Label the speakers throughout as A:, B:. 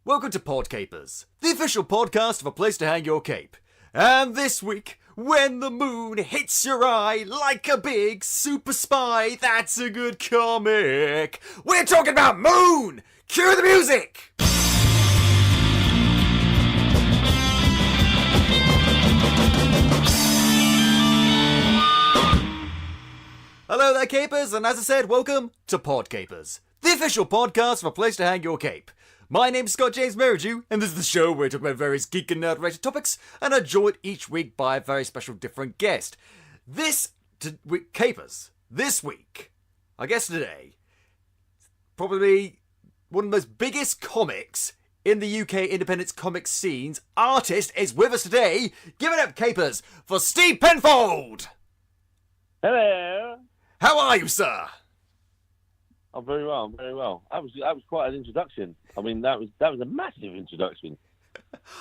A: Welcome to Podcapers, the official podcast of a place to hang your cape. And this week, when the moon hits your eye like a big super spy, that's a good comic. We're talking about Moon! Cue the music! Hello there, capers, and as I said, welcome to Podcapers, the official podcast of a place to hang your cape. My name's Scott James Merridew, and this is the show where we talk about various geek and nerd-related topics, and are joined each week by a very special different guest. Capers, this week, our guest today, probably one of the most biggest comics in the UK independent comic scenes, artist is with us today. Give it up, Capers, for Steve Penfold!
B: Hello.
A: How are you, sir?
B: I'm very well. That was quite an introduction. I mean, that was a massive introduction.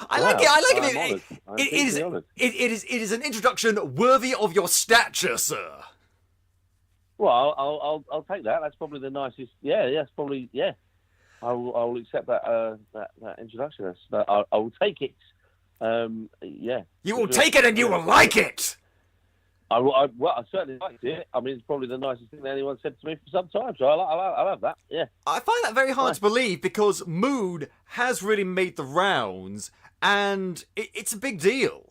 A: I like it. It is an introduction worthy of your stature, sir.
B: Well, I'll take that. That's probably the nicest. Yeah. I will accept that introduction. I will take it. Yeah.
A: You will take it, and you will like it.
B: I certainly liked it. I mean, it's probably the nicest thing that anyone said to me for some time, so I love that, yeah.
A: I find that very hard to believe because Moon has really made the rounds, and it's a big deal.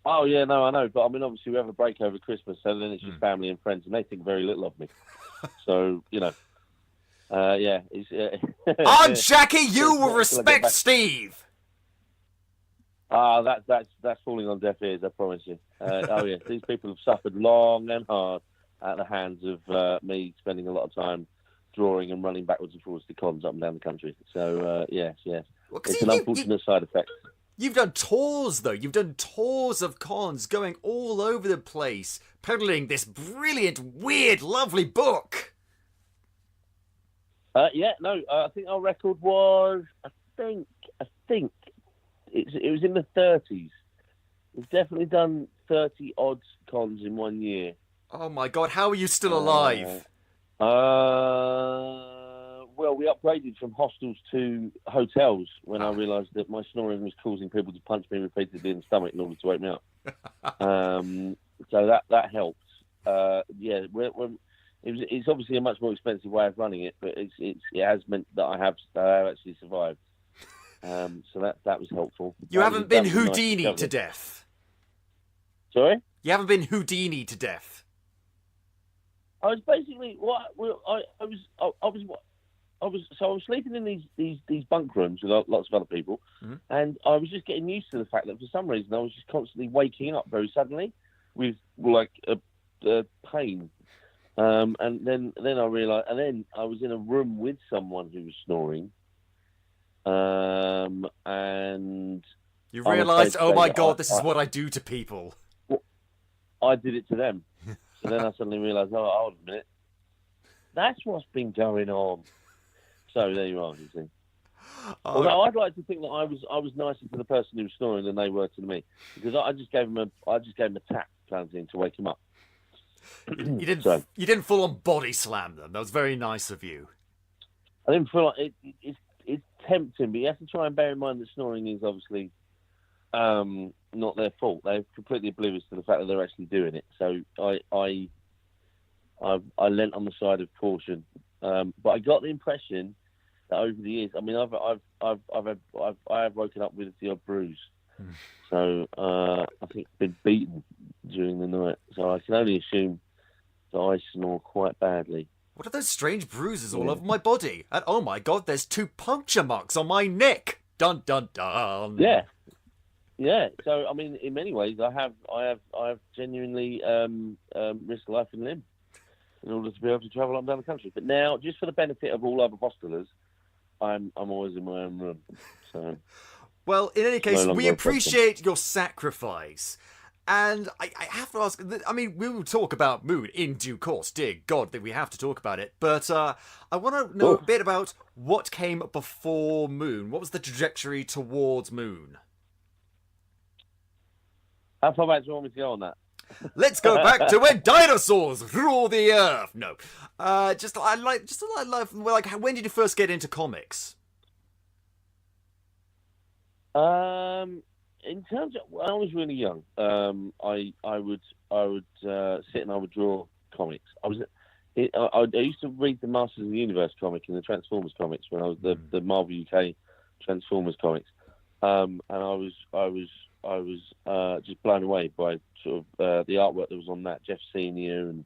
B: Oh, yeah, no, I know, but I mean, obviously we have a break over Christmas, so then it's just family and friends, and they think very little of me. So, you know, yeah.
A: Aunt Jackie, you will respect Steve!
B: That's falling on deaf ears, I promise you. Oh yeah, these people have suffered long and hard at the hands of me spending a lot of time drawing and running backwards and forwards to cons up and down the country. So yes, well, it's an unfortunate side effect.
A: You've done tours though. You've done tours of cons, going all over the place, peddling this brilliant, weird, lovely book.
B: I think our record was, I think. It was in the 30s. We've definitely done 30 odd cons in 1 year.
A: Oh my god, how are you still alive?
B: Well, we upgraded from hostels to hotels when I realised that my snoring was causing people to punch me repeatedly in the stomach in order to wake me up. So that helped. It's obviously a much more expensive way of running it, but it has meant that I have actually survived. So that was helpful.
A: You haven't been Houdini to death.
B: Sorry?
A: You haven't been Houdini to death.
B: I was basically I was sleeping in these bunk rooms with lots of other people, and I was just getting used to the fact that for some reason I was just constantly waking up very suddenly with like a pain, and then I realised, and then I was in a room with someone who was snoring. And
A: you realised, oh my god, this is what I do to people.
B: Well, I did it to them. So then I suddenly realised, oh, hold a minute. That's what's been going on. So there you are, you see. Although I'd like to think that I was nicer to the person who was snoring than they were to me, because I just gave him a tap kind of thing to wake him up.
A: You didn't full on body slam them. That was very nice of you.
B: I didn't feel like it's tempting, but you have to try and bear in mind that snoring is obviously not their fault. They're completely oblivious to the fact that they're actually doing it. So I lent on the side of caution, but I got the impression that over the years, I mean, I have woken up with the odd bruise. So I think I've been beaten during the night. So I can only assume that I snore quite badly.
A: What are those strange bruises all over my body? And oh my god, there's 2 puncture marks on my neck. Dun dun dun.
B: Yeah. So I mean, in many ways, I have genuinely risked life and limb in order to be able to travel up and down the country. But now, just for the benefit of all other hostelers, I'm always in my own room. So.
A: Well, in any case, we appreciate your sacrifice. And I have to ask, I mean, we will talk about Moon in due course. Dear God, that we have to talk about it. But I want to know a bit about what came before Moon. What was the trajectory towards Moon?
B: How far back do you want me to go on that?
A: Let's go back to when dinosaurs ruled the earth. No, like, when did you first get into comics?
B: In terms of when I was really young, I would sit and I would draw comics. I used to read the Masters of the Universe comic and the Transformers comics when I was the Marvel UK Transformers comics, and I was just blown away by sort of the artwork that was on that, Jeff Senior and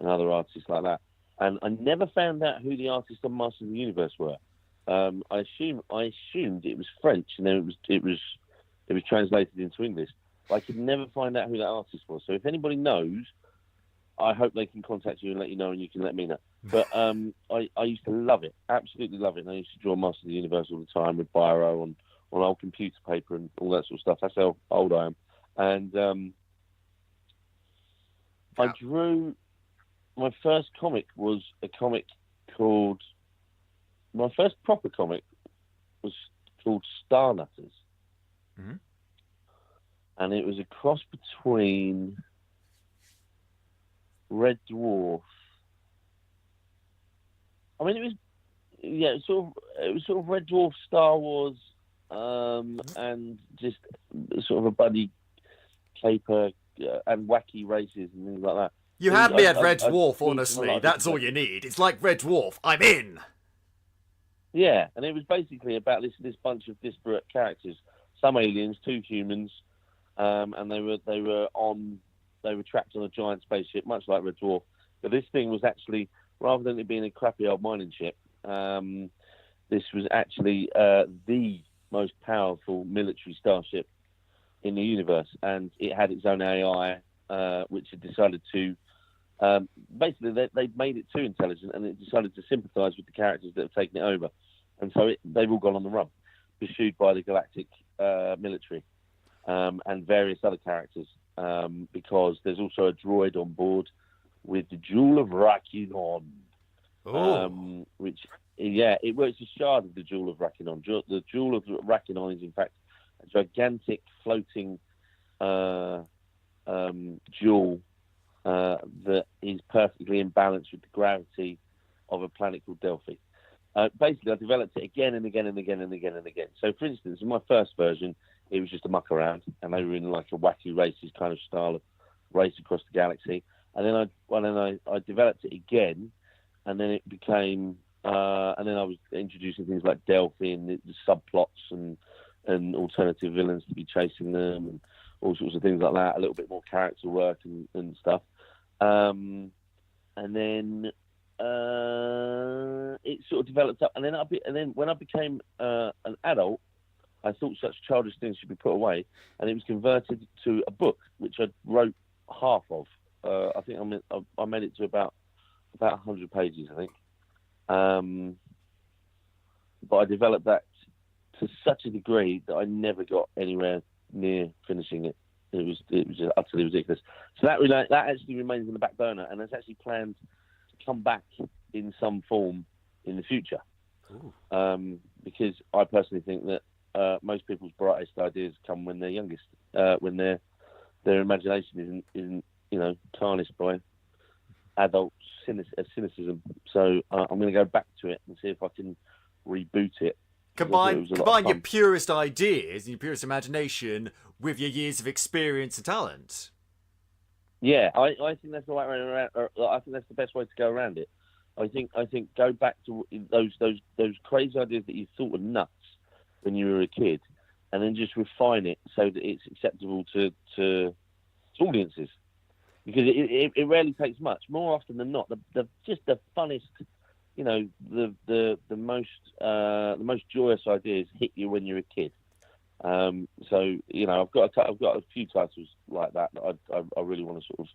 B: other artists like that. And I never found out who the artists on Masters of the Universe were. I assumed it was French, and then it was translated into English. But I could never find out who that artist was. So if anybody knows, I hope they can contact you and let you know, and you can let me know. But I used to love it, absolutely love it. And I used to draw Masters of the Universe all the time with biro on old computer paper and all that sort of stuff. That's how old I am. And I drew. My first comic was a comic called. My first proper comic was called Star Nutters.
A: Mm-hmm.
B: And it was a cross between Red Dwarf. I mean, it was sort of Red Dwarf, Star Wars, and just sort of a buddy caper and wacky races and things like that.
A: You had me at Red Dwarf, honestly. That's all you need. It's like Red Dwarf. I'm in.
B: Yeah, and it was basically about this bunch of disparate characters, some aliens, 2 humans, and they were trapped on a giant spaceship, much like Red Dwarf. But this thing was actually, rather than it being a crappy old mining ship, this was actually the most powerful military starship in the universe, and it had its own AI, which had decided to. Basically, they'd made it too intelligent, and it decided to sympathise with the characters that have taken it over, and so they've all gone on the run, pursued by the galactic military and various other characters, because there's also a droid on board with the Jewel of Rakinon, which it works a shard of the Jewel of Rakinon. The Jewel of Rakinon is in fact a gigantic floating jewel. That is perfectly in balance with the gravity of a planet called Delphi. Basically, I developed it again and again and again and again and again. So, for instance, in my first version, it was just a muck around, and they were in like a wacky races kind of style of race across the galaxy. And then I developed it again, and then it became, and then I was introducing things like Delphi and the subplots and alternative villains to be chasing them and all sorts of things like that. A little bit more character work and stuff. And then it sort of developed up, and then when I became an adult, I thought such childish things should be put away, and it was converted to a book, which I wrote half of. I think I made it to about 100 pages, I think. But I developed that to such a degree that I never got anywhere near finishing it. It was just utterly ridiculous. So that actually remains in the back burner, and it's actually planned to come back in some form in the future. Because I personally think that most people's brightest ideas come when they're youngest, when their imagination isn't tarnished by adult cynicism. So I'm going to go back to it and see if I can reboot it.
A: Combine your purest ideas and your purest imagination with your years of experience and talent.
B: Yeah, I think that's the right way around. I think that's the best way to go around it. I think go back to those crazy ideas that you thought were nuts when you were a kid, and then just refine it so that it's acceptable to audiences. Because it rarely takes much. More often than not, the funnest, the most joyous ideas hit you when you're a kid. So I've got a few titles like that I really want to sort of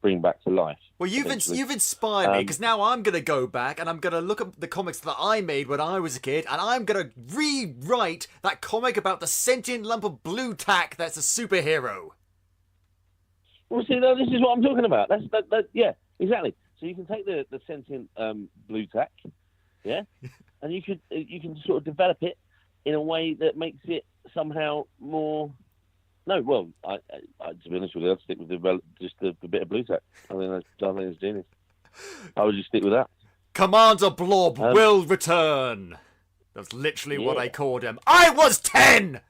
B: bring back to life.
A: Well, you've inspired me, because now I'm going to go back and I'm going to look at the comics that I made when I was a kid, and I'm going to rewrite that comic about the sentient lump of blue tack that's a superhero.
B: Well, see, this is what I'm talking about. Yeah, exactly. So you can take the sentient blue tack, yeah, and you can sort of develop it in a way that makes it somehow more. No, well, I to be honest with you, I'd stick with the bit of blue tack. I think it's genius. I would just stick with that.
A: Commander Blob will return. That's literally what I called him. I was 10.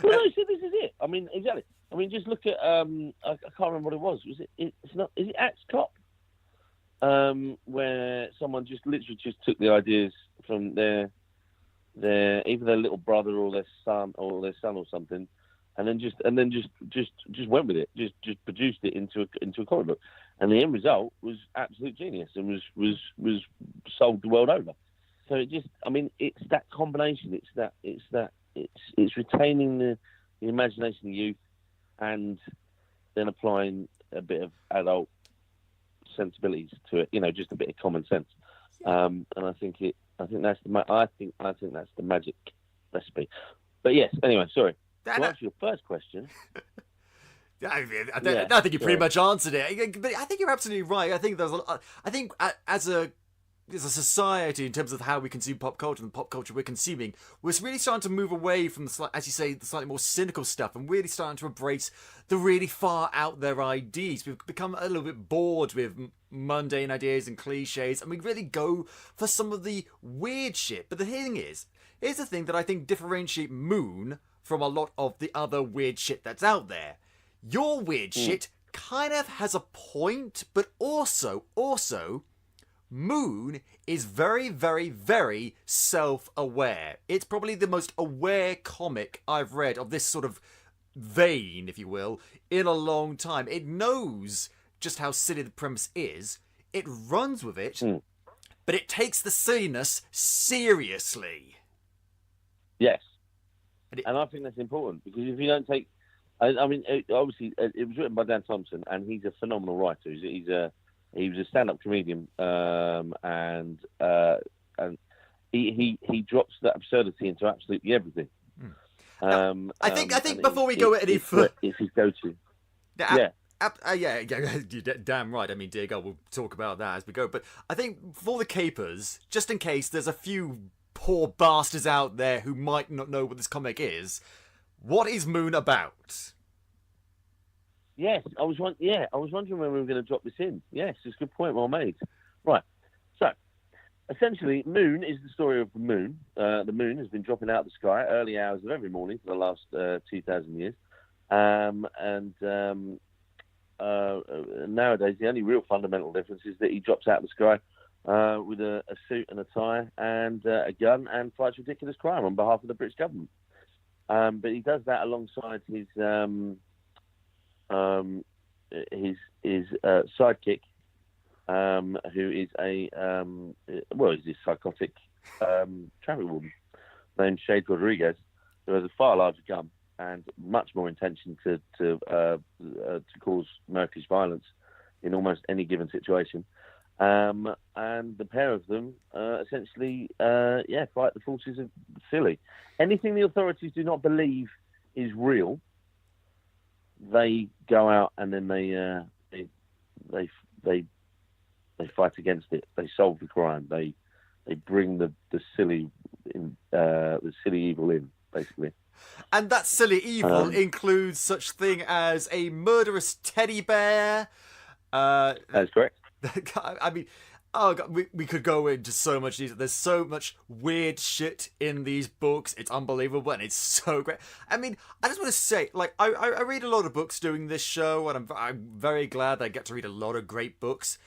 B: Well, no, see, this is it. I mean, exactly. I mean, just look at I can't remember what it was. Was it? It's not. Is it Axe Cop? Where someone just literally just took the ideas from their either their little brother or their son or something, and then just went with it, just produced it into a comic book, and the end result was absolute genius and was sold the world over. So it just, I mean, it's that combination. It's retaining the imagination of youth, and then applying a bit of adult sensibilities to it. You know, just a bit of common sense. And I think that's the magic recipe. But yes, anyway, sorry. To answer your first question.
A: I think you pretty much answered it. But I think you're absolutely right. I think as a society, in terms of how we consume pop culture and the pop culture we're consuming, we're really starting to move away from as you say, the slightly more cynical stuff, and really starting to embrace the really far out there ideas. We've become a little bit bored with mundane ideas and cliches, and we really go for some of the weird shit. But the thing is, here's the thing that I think differentiate Moon from a lot of the other weird shit that's out there. Your weird shit kind of has a point, but also Moon is very, very, very self-aware. It's probably the most aware comic I've read of this sort of vein, if you will, in a long time. It knows just how silly the premise is. It runs with it, but it takes the silliness seriously.
B: Yes. And I think that's important, because if you don't take... I mean, obviously, it was written by Dan Thompson, and he's a phenomenal writer. He was a stand-up comedian, and he drops that absurdity into absolutely everything.
A: I think before we go any further,
B: it's his go-to.
A: Yeah, you're damn right. I mean, dear God, we'll talk about that as we go. But I think for the capers, just in case there's a few poor bastards out there who might not know what this comic is, what is Moon about?
B: Yes, I was wondering when we were going to drop this in. Yes, it's a good point, well made. Right, so essentially, Moon is the story of the moon. The moon has been dropping out of the sky early hours of every morning for the last 2,000 years, nowadays the only real fundamental difference is that he drops out of the sky with a suit and a tie and a gun and fights ridiculous crime on behalf of the British government. But he does that alongside his sidekick, who is he's this psychotic traffic warden named Shade Rodriguez, who has a far larger gun and much more intention to cause murkish violence in almost any given situation. And the pair of them essentially fight the forces of silly. Anything the authorities do not believe is real, they go out and then they fight against it. They solve the crime. They bring the silly evil in, basically.
A: And that silly evil includes such thing as a murderous teddy bear.
B: That's correct.
A: I mean, oh God, we could go into so much detail. There's so much weird shit in these books. It's unbelievable, and it's so great. I mean, I just want to say, like, I read a lot of books doing this show, and I'm very glad that I get to read a lot of great books.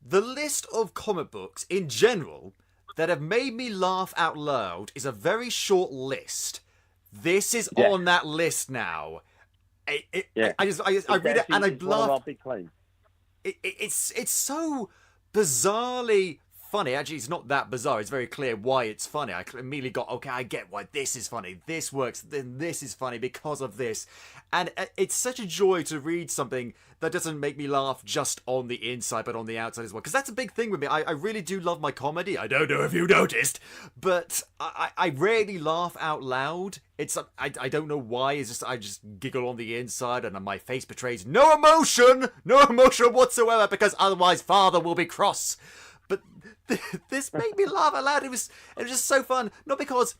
A: The list of comic books in general that have made me laugh out loud is a very short list. This is on that list now. I read it and I laugh. It's so bizarrely funny. Actually, it's not that bizarre. It's very clear why it's funny. I immediately got, okay, I get why this is funny. This works. Then this is funny because of this. And it's such a joy to read something that doesn't make me laugh just on the inside, but on the outside as well. Because that's a big thing with me. I really do love my comedy. I don't know if you noticed, but I rarely laugh out loud. I don't know why. It's just I just giggle on the inside, and my face betrays no emotion whatsoever, because otherwise Father will be cross. But this made me laugh out loud. It was just so fun. Not because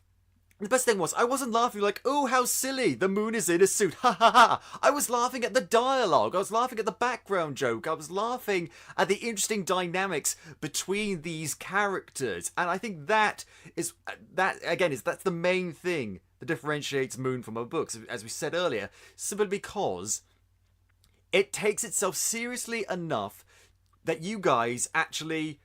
A: the best thing was I wasn't laughing like, oh, how silly, the moon is in a suit, ha ha ha. I was laughing at the dialogue. I was laughing at the background joke. I was laughing at the interesting dynamics between these characters. And I think that's the main thing that differentiates Moon from other books, as we said earlier, simply because it takes itself seriously enough that you guys actually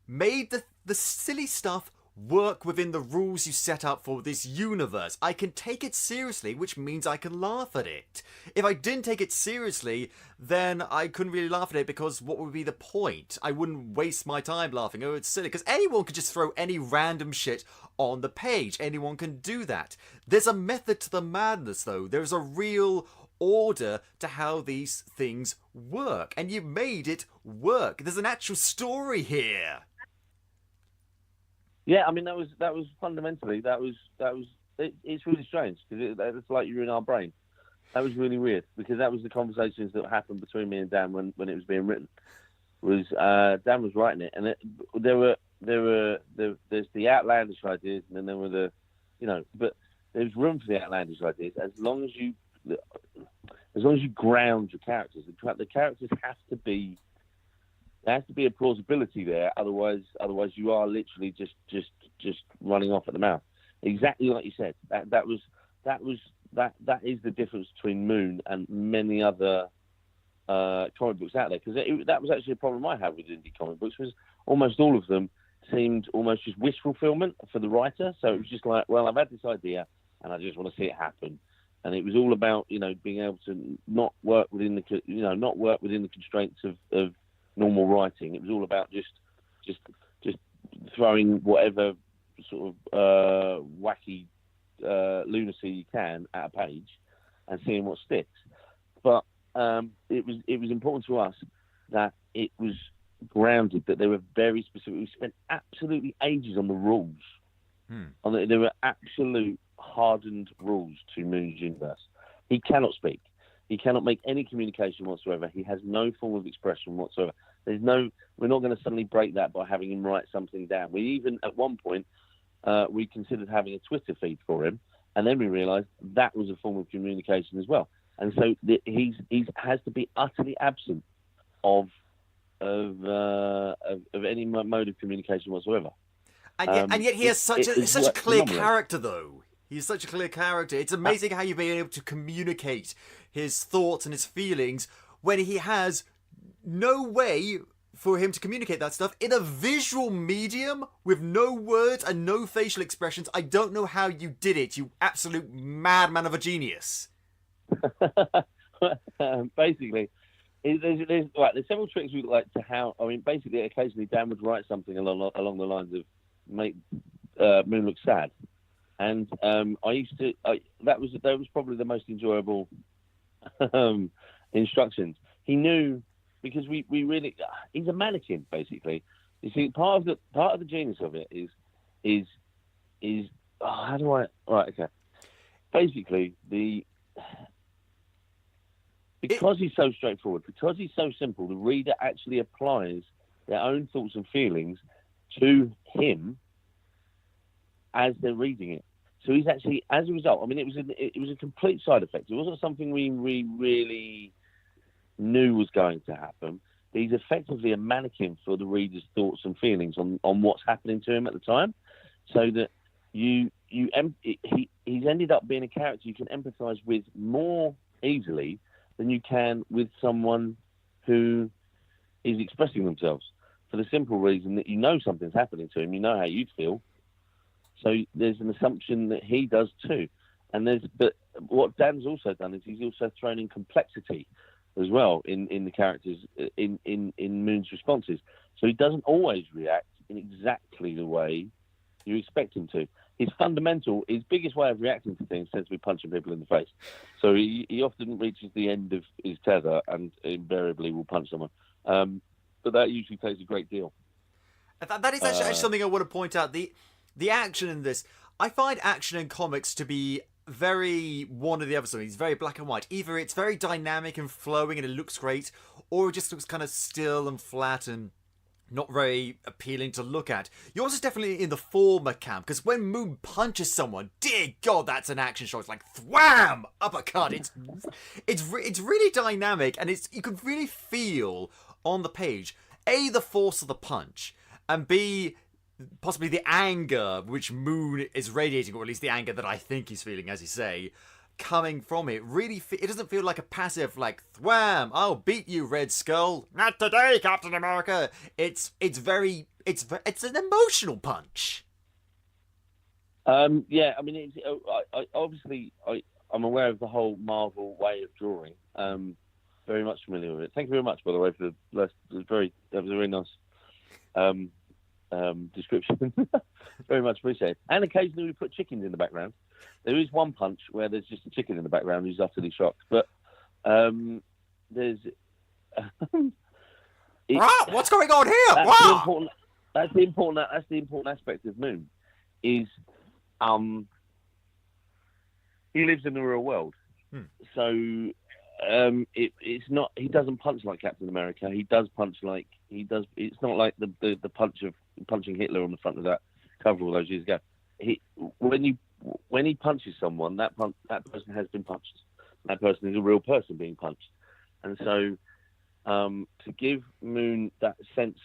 A: made the silly stuff work within the rules you set up for this universe. I can take it seriously, which means I can laugh at it. If I didn't take it seriously, then I couldn't really laugh at it, because what would be the point? I wouldn't waste my time laughing. Oh, it's silly. Because anyone could just throw any random shit on the page. Anyone can do that. There's a method to the madness, though. There's a real order to how these things work. And you made it work. There's an actual story here.
B: Yeah, I mean that was fundamentally it's really strange, because it's like you're in our brain. That was really weird, because that was the conversations that happened between me and Dan when it was being written. Dan was writing it, and there's the outlandish ideas, and then there were but there's room for the outlandish ideas as long as you ground your characters. The characters have to be. There has to be a plausibility there, otherwise you are literally just running off at the mouth. Exactly like you said. That is the difference between Moon and many other comic books out there. Because that was actually a problem I had with indie comic books. Was almost all of them seemed almost just wish fulfillment for the writer. So it was just like, well, I've had this idea and I just want to see it happen. And it was all about being able to not work within the constraints of normal writing. It was all about just throwing whatever sort of wacky lunacy you can at a page and seeing what sticks. But it was important to us that it was grounded, that they were very specific. We spent absolutely ages on the rules. There were absolute hardened rules to Moon's universe. He cannot speak. He cannot make any communication whatsoever. He has no form of expression whatsoever. We're not going to suddenly break that by having him write something down. We even, at one point, we considered having a Twitter feed for him, and then we realised that was a form of communication as well. And so he has to be utterly absent of any mode of communication whatsoever.
A: And yet he has such a clear character, though. He's such a clear character. It's amazing how you've been able to communicate his thoughts and his feelings when he has no way for him to communicate that stuff in a visual medium with no words and no facial expressions. I don't know how you did it, you absolute madman of a genius.
B: Basically, there's several tricks we like to how. I mean, basically, occasionally Dan would write something along the lines of "make Moon look sad," and that was probably the most enjoyable instructions. He knew, because we really, he's a mannequin basically. You see, part of the genius of it is how do I okay. Basically, because he's so straightforward, because he's so simple, the reader actually applies their own thoughts and feelings to him as they're reading it. So he's actually, as a result, I mean, it was a complete side effect. It wasn't something we really knew was going to happen. He's effectively a mannequin for the reader's thoughts and feelings on what's happening to him at the time, so that he's ended up being a character you can empathise with more easily than you can with someone who is expressing themselves, for the simple reason that you know something's happening to him, you know how you'd feel. So there's an assumption that he does too. But what Dan's also done is he's also thrown in complexity as well in the characters, in Moon's responses. So he doesn't always react in exactly the way you expect him to. His biggest way of reacting to things tends to be punching people in the face. So he often reaches the end of his tether and invariably will punch someone. But that usually takes a great deal.
A: That is actually something I want to point out. The action in this, I find action in comics to be very one or the other. Something. It's very black and white. Either it's very dynamic and flowing and it looks great, or it just looks kind of still and flat and not very appealing to look at. Yours is definitely in the former camp, because when Moon punches someone, dear God, that's an action shot. It's like thwam, uppercut. It's really dynamic, and you can really feel on the page A, the force of the punch, and B, possibly the anger which Moon is radiating, or at least the anger that I think he's feeling, as you say, coming from it, really, it doesn't feel like a passive, like, thwam, I'll beat you, Red Skull. Not today, Captain America. It's an emotional punch.
B: Yeah, I mean, I'm aware of the whole Marvel way of drawing. Very much familiar with it. Thank you very much, by the way, for that was a very nice description. Very much appreciated. And occasionally we put chickens in the background. There is one punch where there's just a chicken in the background who's utterly shocked. But there's
A: what's going on here?
B: That's the important aspect of Moon. Is he lives in the real world, so it's not. He doesn't punch like Captain America. He does punch like he does. It's not like the punch of punching Hitler on the front of that cover all those years ago. When he punches someone, that person has been punched. That person is a real person being punched, and so to give Moon that sense,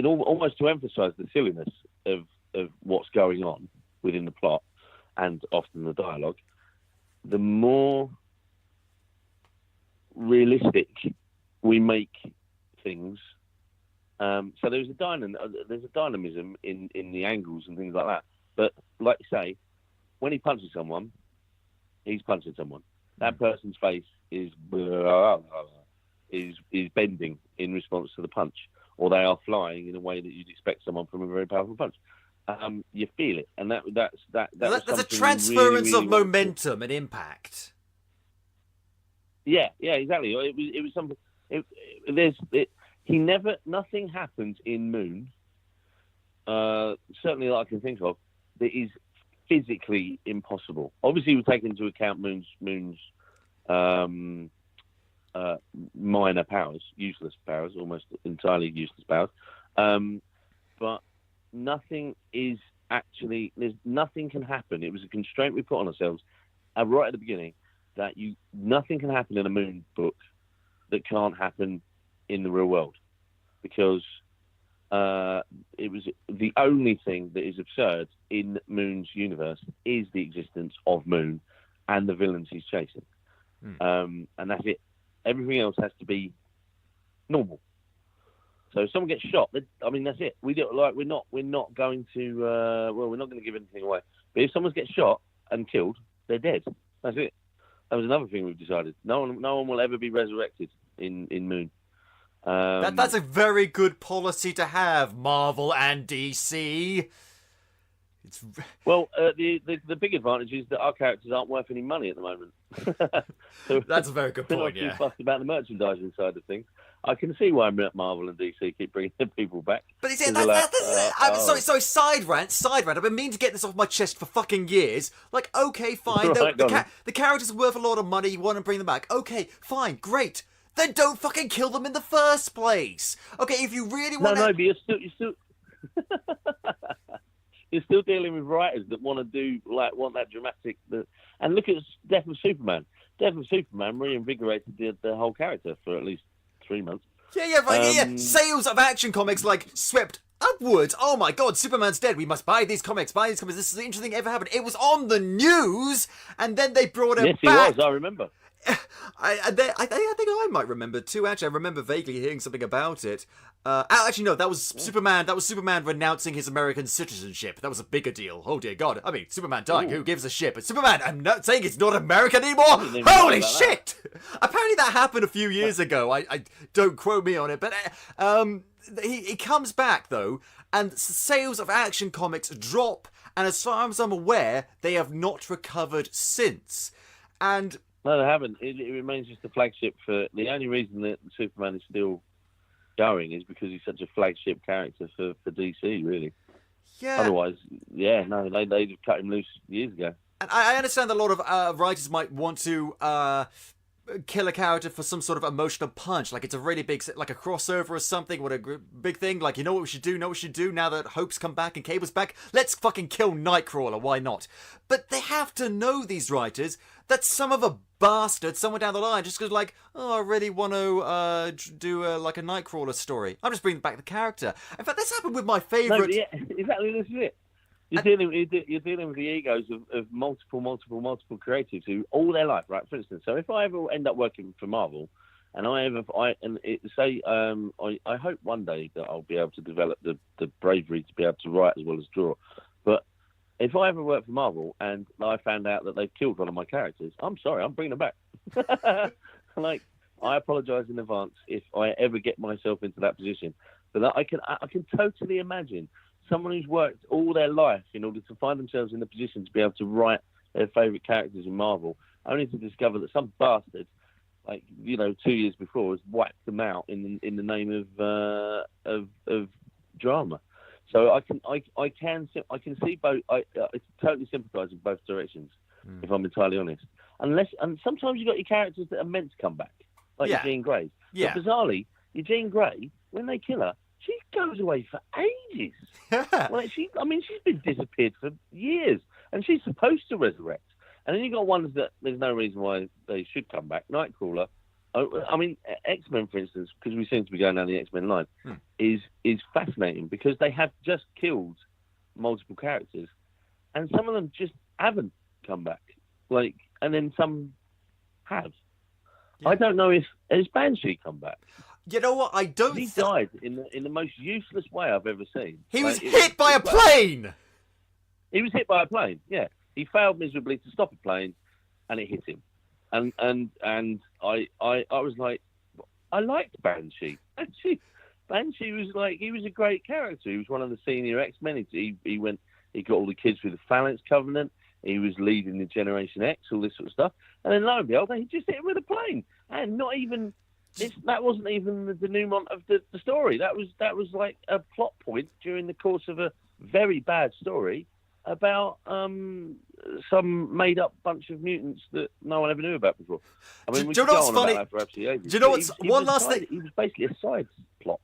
B: almost to emphasise the silliness of what's going on within the plot and often the dialogue, the more realistic we make things. So there's a dynamism in the angles and things like that. But like you say, when he punches someone, he's punching someone. That person's face is bending in response to the punch, or they are flying in a way that you'd expect someone from a very powerful punch. You feel it, and that's
A: a transference of momentum and impact.
B: Yeah, exactly. It was something. Nothing happens in Moon. Certainly, that I can think of, that is physically impossible. Obviously, we take into account Moon's minor powers, useless powers, almost entirely useless powers. But nothing is actually. Nothing can happen. It was a constraint we put on ourselves right at the beginning, that nothing can happen in a Moon book that can't happen in the real world, because it was the only thing that is absurd in Moon's universe is the existence of Moon and the villains he's chasing, and that's it. Everything else has to be normal. So if someone gets shot, that's it. We're not going to. We're not going to give anything away. But if someone gets shot and killed, they're dead. That's it. That was another thing we've decided. No one will ever be resurrected in Moon.
A: That's a very good policy to have, Marvel and DC.
B: The big advantage is that our characters aren't worth any money at the moment. So
A: that's a very good point.
B: We're not too fussed about the merchandising side of things. I can see why Marvel and DC keep bringing the people back.
A: But sorry, side rant. I've been meaning to get this off my chest for fucking years. Like, okay, fine. The characters are worth a lot of money. You want to bring them back. Okay, fine, great. Then don't fucking kill them in the first place. Okay, if you really want
B: but you're still you're still dealing with writers that want that dramatic. And look at Death of Superman. Death of Superman reinvigorated the whole character for at least 3 months.
A: Yeah. Sales of Action Comics swept upwards. Oh my god, Superman's dead. We must buy these comics. This is the interesting thing ever happened. It was on the news, and then they brought it back.
B: Yes, it was. I remember.
A: I think I might remember too. Actually, I remember vaguely hearing something about it. Actually, no, that was Superman. That was Superman renouncing his American citizenship. That was a bigger deal. Oh dear God! I mean, Superman dying. Who gives a shit? But Superman, I'm not saying it's not American anymore. Holy shit! Apparently, that happened a few years ago. I don't quote me on it, but he comes back though, and sales of Action Comics drop. And as far as I'm aware, they have not recovered since. And
B: no, they haven't. It remains just a flagship for. The only reason that Superman is still going is because he's such a flagship character for DC, really.
A: Yeah.
B: Otherwise, they'd cut him loose years ago.
A: And I understand that a lot of writers might want to kill a character for some sort of emotional punch, like it's a really big, like a crossover or something. What a big thing! Like, you know what we should do? Now that Hope's come back and Cable's back, let's fucking kill Nightcrawler. Why not? But they have to know, these writers, that some of the bastard somewhere down the line just goes like, oh, I really want to do like a Nightcrawler story. I'm just bringing back the character. In fact, this happened with my favourite.
B: No, yeah, exactly. This is it. You're dealing with the egos of multiple creatives who all their life, right? For instance, so if I ever end up working for Marvel, and I hope one day that I'll be able to develop the bravery to be able to write as well as draw. But if I ever work for Marvel and I found out that they've killed one of my characters, I'm sorry, I'm bringing them back. Like, I apologise in advance if I ever get myself into that position. But that I can totally imagine someone who's worked all their life in order to find themselves in the position to be able to write their favourite characters in Marvel, only to discover that some bastard, 2 years before, has whacked them out in the name of drama. So I can see both. I totally sympathise in both directions, if I'm entirely honest. And sometimes you've got your characters that are meant to come back, like Jean Grey.
A: Yeah.
B: But bizarrely, your Jean Grey, when they kill her, she goes away for ages. She's been disappeared for years, and she's supposed to resurrect. And then you've got ones that there's no reason why they should come back. Nightcrawler, X-Men, for instance, because we seem to be going down the X-Men line, is fascinating because they have just killed multiple characters, and some of them just haven't come back. And then some have. Yeah. I don't know if has Banshee come back.
A: You know what? I don't.
B: He died in the most useless way I've ever seen.
A: He was hit by a plane.
B: He was hit by a plane. Yeah, he failed miserably to stop a plane, and it hit him. And I was like, I liked Banshee. Banshee was he was a great character. He was one of the senior X-Men. He got all the kids through the Phalanx Covenant. He was leading the Generation X, all this sort of stuff. And then lo and behold, he just hit him with a plane, and not even. That wasn't even the denouement of the story. That was like a plot point during the course of a very bad story about some made-up bunch of mutants that no one ever knew about before. I mean,
A: do you know what's funny? Do you know what's one last thing?
B: He was basically a side plot.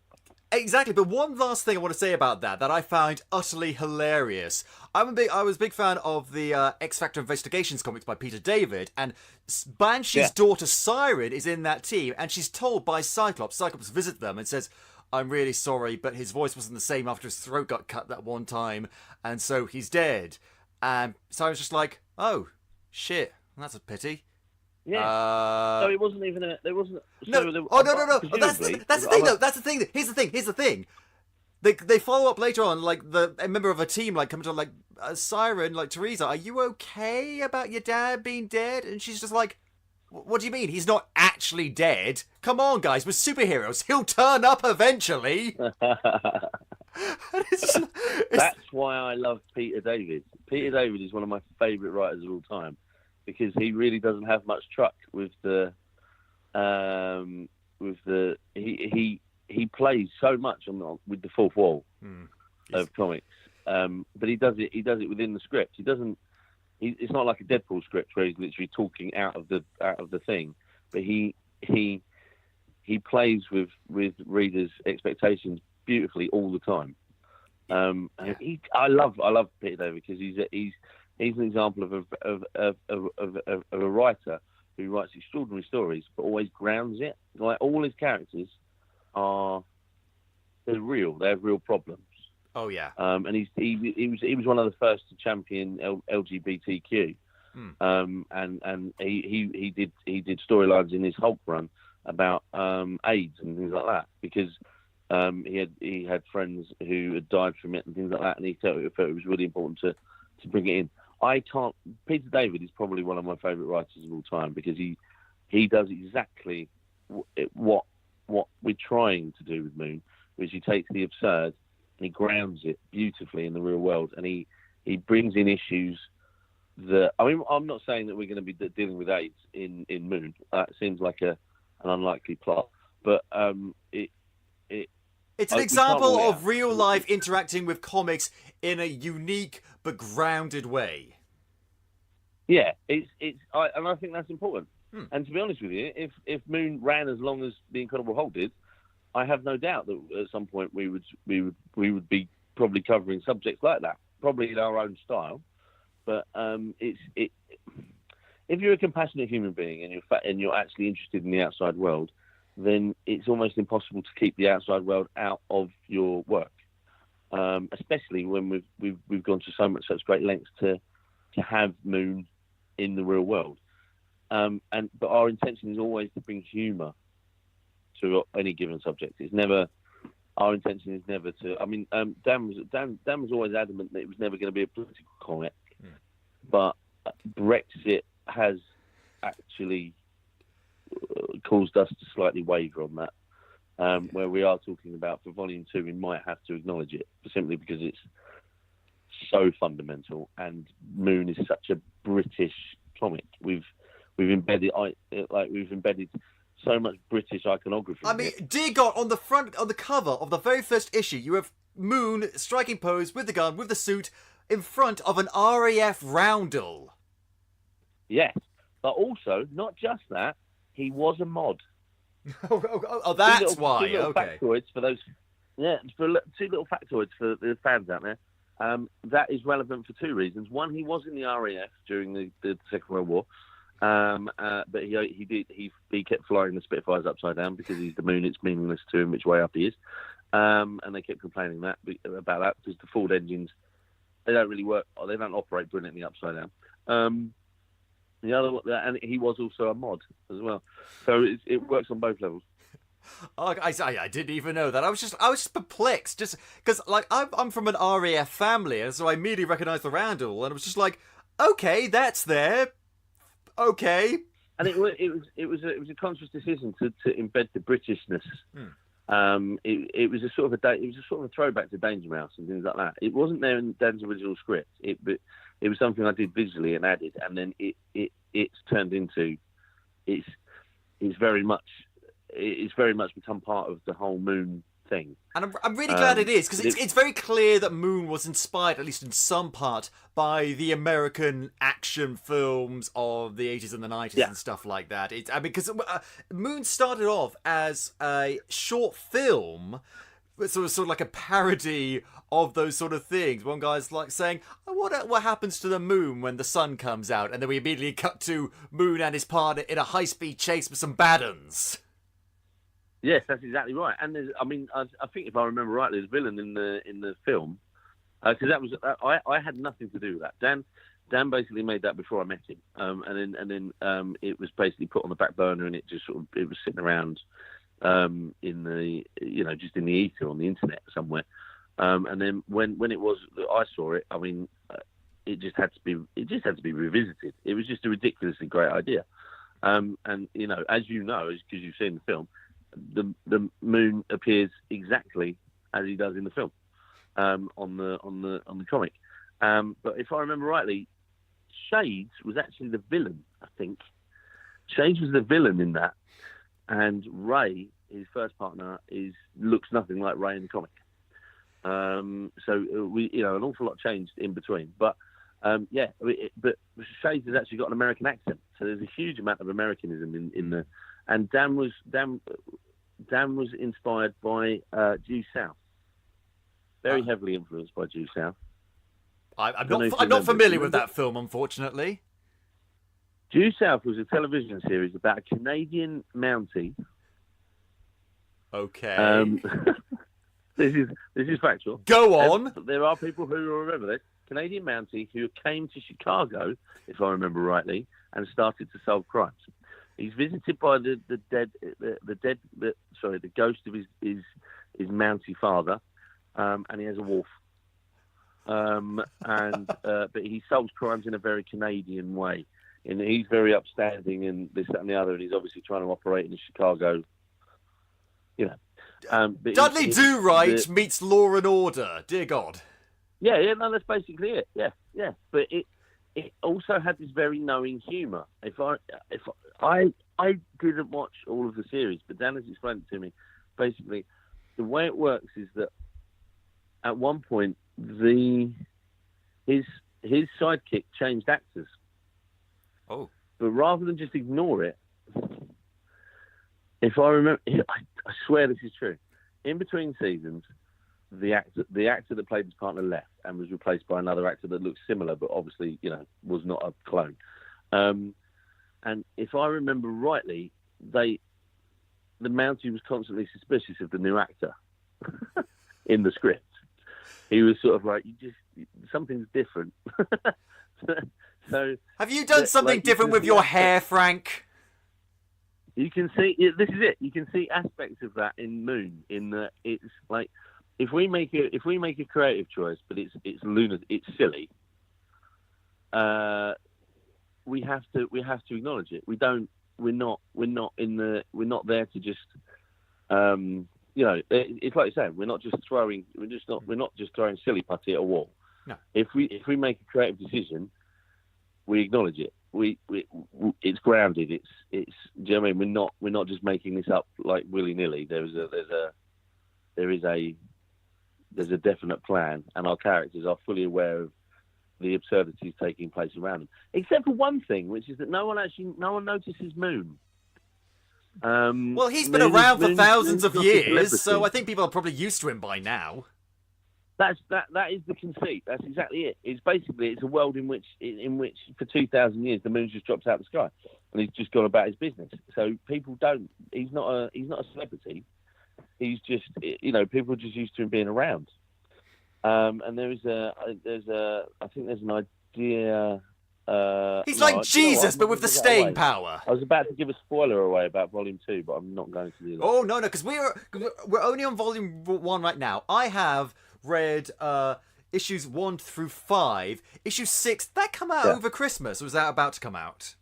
A: Exactly, but one last thing I want to say about that I find utterly hilarious. I was a big fan of the X Factor Investigations comics by Peter David, and Banshee's daughter Siren is in that team, and she's told by Cyclops. Cyclops visits them and says, "I'm really sorry, but his voice wasn't the same after his throat got cut that one time, and so he's dead." And Siren's just like, "Oh, shit, that's a pity."
B: Yeah. So it wasn't even there wasn't.
A: No. No. That's the thing, though. That's the thing. Here's the thing. They follow up later on, a member of a team, coming to Siren, Teresa, are you okay about your dad being dead? And she's just like, what do you mean? He's not actually dead. Come on, guys, we're superheroes. He'll turn up eventually.
B: That's why I love Peter David. Peter David is one of my favourite writers of all time, because he really doesn't have much truck with he plays so much with the fourth wall of comics, but he does it within the script. It's not like a Deadpool script where he's literally talking out of the thing, but he plays with readers' expectations beautifully all the time. I love Peter David because he's an example of a writer who writes extraordinary stories, but always grounds it. All his characters they're real. They have real problems.
A: Oh yeah.
B: And he was one of the first to champion LGBTQ. And he did storylines in his Hulk run about AIDS and things like that, because he had friends who had died from it and things like that, and he felt it was really important to bring it in. Peter David is probably one of my favourite writers of all time, because he does exactly what we're trying to do with Moon, which he takes the absurd and he grounds it beautifully in the real world, and he brings in issues that, I mean, I'm not saying that we're going to be dealing with AIDS in Moon. That seems like an unlikely plot, but
A: it's an example of real life interacting with comics in a unique but grounded way.
B: Yeah, and I think that's important. And to be honest with you, if Moon ran as long as the Incredible Hulk did, I have no doubt that at some point we would be probably covering subjects like that, probably in our own style. But it's if you're a compassionate human being and you're actually interested in the outside world, then it's almost impossible to keep the outside world out of your work. Especially when we've gone to such great lengths to have Moon in the real world. But our intention is always to bring humour to any given subject. It's never. Our intention is never to. I mean, Dan was always adamant that it was never going to be a political comic, but Brexit has actually caused us to slightly waver on that. Where we are talking about for Volume 2, we might have to acknowledge it simply because it's so fundamental, and Moon is such a British comic. We've embedded so much British iconography.
A: I mean, dear God, on the cover of the very first issue, you have Moon striking pose with the gun, with the suit, in front of an RAF roundel.
B: Yes, but also, not just that, he was a mod.
A: Oh, that's why.
B: Two little
A: okay.
B: Factoids for those. Yeah, two little factoids for the fans out there. That is relevant for two reasons. One, he was in the RAF during the Second World War, but he kept flying the Spitfires upside down because he's the Moon. It's meaningless to him which way up he is, and they kept complaining about that because the Ford engines, they don't really work, or they don't operate brilliantly upside down. The other, and he was also a mod as well, so it works on both levels.
A: Oh, I didn't even know that. I was just perplexed, just because like I'm from an RAF family, and so I immediately recognised the roundel, and I was just like, okay, that's there, okay.
B: And it was a conscious decision to embed the Britishness. It was a sort of a throwback to Danger Mouse and things like that. It wasn't there in Dan's original script. It was something I did visually and added, and then it's turned into it's very much become part of the whole Moon thing. And
A: I'm really glad it is, because it's very clear that Moon was inspired, at least in some part, by the American action films of the 80s and the 90s and stuff like that. Because Moon started off as a short film, sort of like a parody of those sort of things. One guy's like saying, what happens to the Moon when the sun comes out? And then we immediately cut to Moon and his partner in a high-speed chase with some bad uns.
B: Yes, that's exactly right. And I think if I remember rightly, the villain in the film, because I had nothing to do with that. Dan basically made that before I met him, and then it was basically put on the back burner, and it was sitting around in the just in the ether on the internet somewhere. And then when it was that I saw it, I mean, it just had to be revisited. It was just a ridiculously great idea. And as because you've seen the film, the Moon appears exactly as he does in the film on the comic. But if I remember rightly, Shades was actually the villain. I think Shades was the villain in that, and Ray, his first partner, looks nothing like Ray in the comic. So we, an awful lot changed in between. But but Shades has actually got an American accent, so there's a huge amount of Americanism in the. And Dan was inspired by Due South, very heavily influenced by Due South.
A: I'm not familiar with that film, unfortunately.
B: Due South was a television series about a Canadian Mountie.
A: Okay.
B: This is factual.
A: Go on.
B: There are people who will remember this. Canadian Mountie who came to Chicago, if I remember rightly, and started to solve crimes. He's visited by the ghost of his Mountie father, and he has a wolf. But he solves crimes in a very Canadian way. And he's very upstanding and this, that, and the other, and he's obviously trying to operate in Chicago.
A: Dudley Do-Right meets Law and Order. Dear God.
B: Yeah, no, that's basically it. Yeah. But it also had this very knowing humour. If I didn't watch all of the series, but Dan has explained it to me. Basically, the way it works is that at one point his sidekick changed actors.
A: Oh.
B: But rather than just ignore it, if I remember, I swear this is true. In between seasons, the actor that played his partner left and was replaced by another actor that looked similar, but obviously, was not a clone. And if I remember rightly, the Mountie was constantly suspicious of the new actor in the script. He was sort of like, something's different. So
A: have you done something different with your hair, Frank?
B: You can see this is it. You can see aspects of that in Moon. In that it's like if we make a creative choice, but it's silly. We have to acknowledge it. We're not there to just it's like you said, we're not just throwing silly putty at a wall.
A: No.
B: If we make a creative decision, we acknowledge it. It's grounded. It's do you know what I mean? We're not just making this up like willy nilly. There's a definite plan, and our characters are fully aware of the absurdities taking place around them. Except for one thing, which is that no one notices Moon.
A: Well, he's been around for thousands of years, so I think people are probably used to him by now.
B: That is the conceit. That's exactly it. It's a world in which for 2,000 years the moon just drops out of the sky, and he's just gone about his business. So people don't. He's not a celebrity. He's just people are just used to him being around. And I think there's an idea.
A: He's like Jesus, but with the staying power.
B: I was about to give a spoiler away about Volume 2, but I'm not going to do that.
A: Oh no, because we're only on Volume 1 right now. I have read issues 1 through 5. Issue 6 that come out over Christmas, or was that about to come out?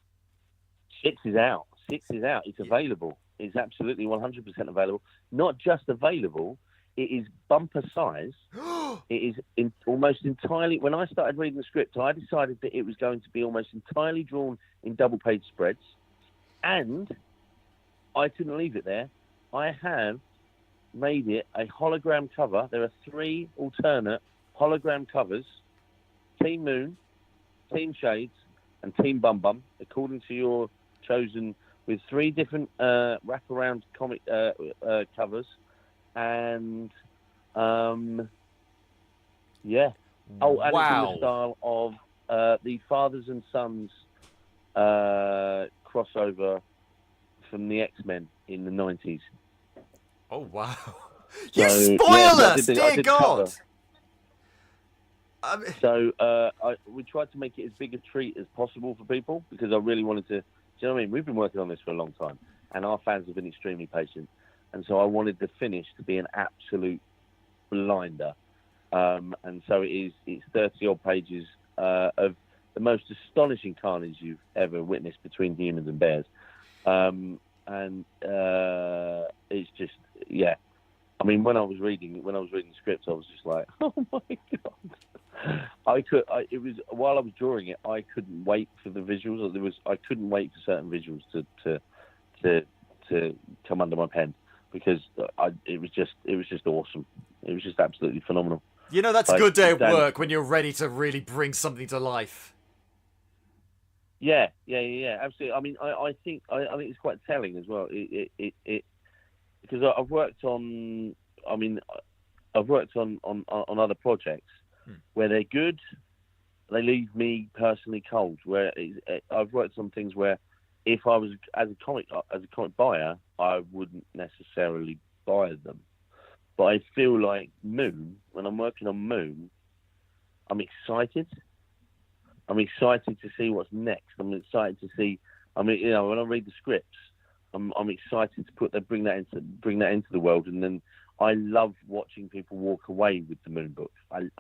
B: 6 is out. It's available. It's absolutely 100% available. Not just available. It is bumper size. It is almost entirely. When I started reading the script, I decided that it was going to be almost entirely drawn in double-page spreads, and I couldn't leave it there. I have made it a hologram cover. There are 3 alternate hologram covers: Team Moon, Team Shades, and Team Bum Bum, according to your chosen, with 3 different wraparound comic covers. And and
A: wow.
B: It's in the style of the Fathers and Sons crossover from the X-Men in the 90s.
A: Oh wow! You spoil us, dear God!
B: We tried to make it as big a treat as possible for people, because I really wanted to. Do you know what I mean? We've been working on this for a long time, and our fans have been extremely patient. And so I wanted the finish to be an absolute blinder. And so it's 30-odd pages of the most astonishing carnage you've ever witnessed between humans and bears. It's just, yeah. I mean, when I was reading the script, I was just like, oh my God. While I was drawing it, I couldn't wait for the visuals. I couldn't wait for certain visuals to come under my pen. Because it was just awesome. It was just absolutely phenomenal.
A: You know, that's a good day at work when you're ready to really bring something to life.
B: Yeah, absolutely. I mean, I think it's quite telling as well. Because I've worked on other projects where they're good, they leave me personally cold. Where I've worked on things where, if I was as a comic buyer, I wouldn't necessarily buy them. But I feel like Moon, when I'm working on Moon, I'm excited. I'm excited to see what's next. I'm excited to see. I mean, when I read the scripts, I'm excited to bring that into the world, and then I love watching people walk away with the Moon book. I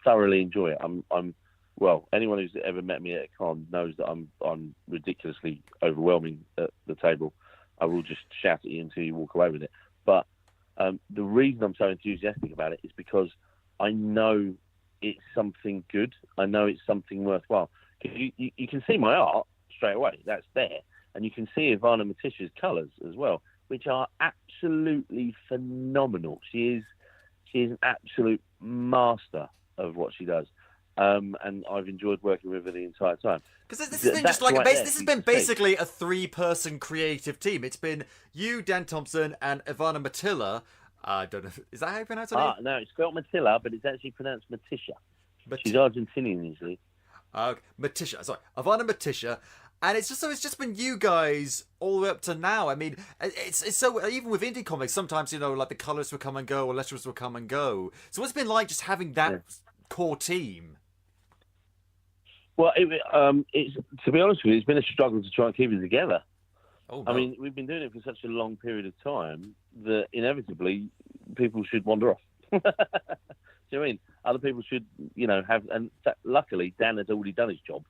B: thoroughly enjoy it. Well, anyone who's ever met me at a con knows that I'm ridiculously overwhelming at the table. I will just shout at you until you walk away with it. But the reason I'm so enthusiastic about it is because I know it's something good. I know it's something worthwhile. You can see my art straight away. That's there. And you can see Ivana Matisha's colours as well, which are absolutely phenomenal. She is an absolute master of what she does. And I've enjoyed working with her the entire time.
A: Because this has been just like this has been basically a 3-person creative team. It's been you, Dan Thompson, and Ivana Matilla. I don't know. Is that how you pronounce her name?
B: No, it's spelled Matilla, but it's actually pronounced Matisha. She's Argentinian, usually.
A: Matisha. Sorry, Ivana Matisha. And it's just been you guys all the way up to now. I mean, it's so, even with indie comics, sometimes, like the colors will come and go, or letters will come and go. So what's it been like just having that core team?
B: Well, it's, to be honest with you, it's been a struggle to try and keep it together.
A: Oh, no.
B: I mean, we've been doing it for such a long period of time that inevitably people should wander off. Do you know what I mean? Other people should, have, and luckily Dan had already done his job.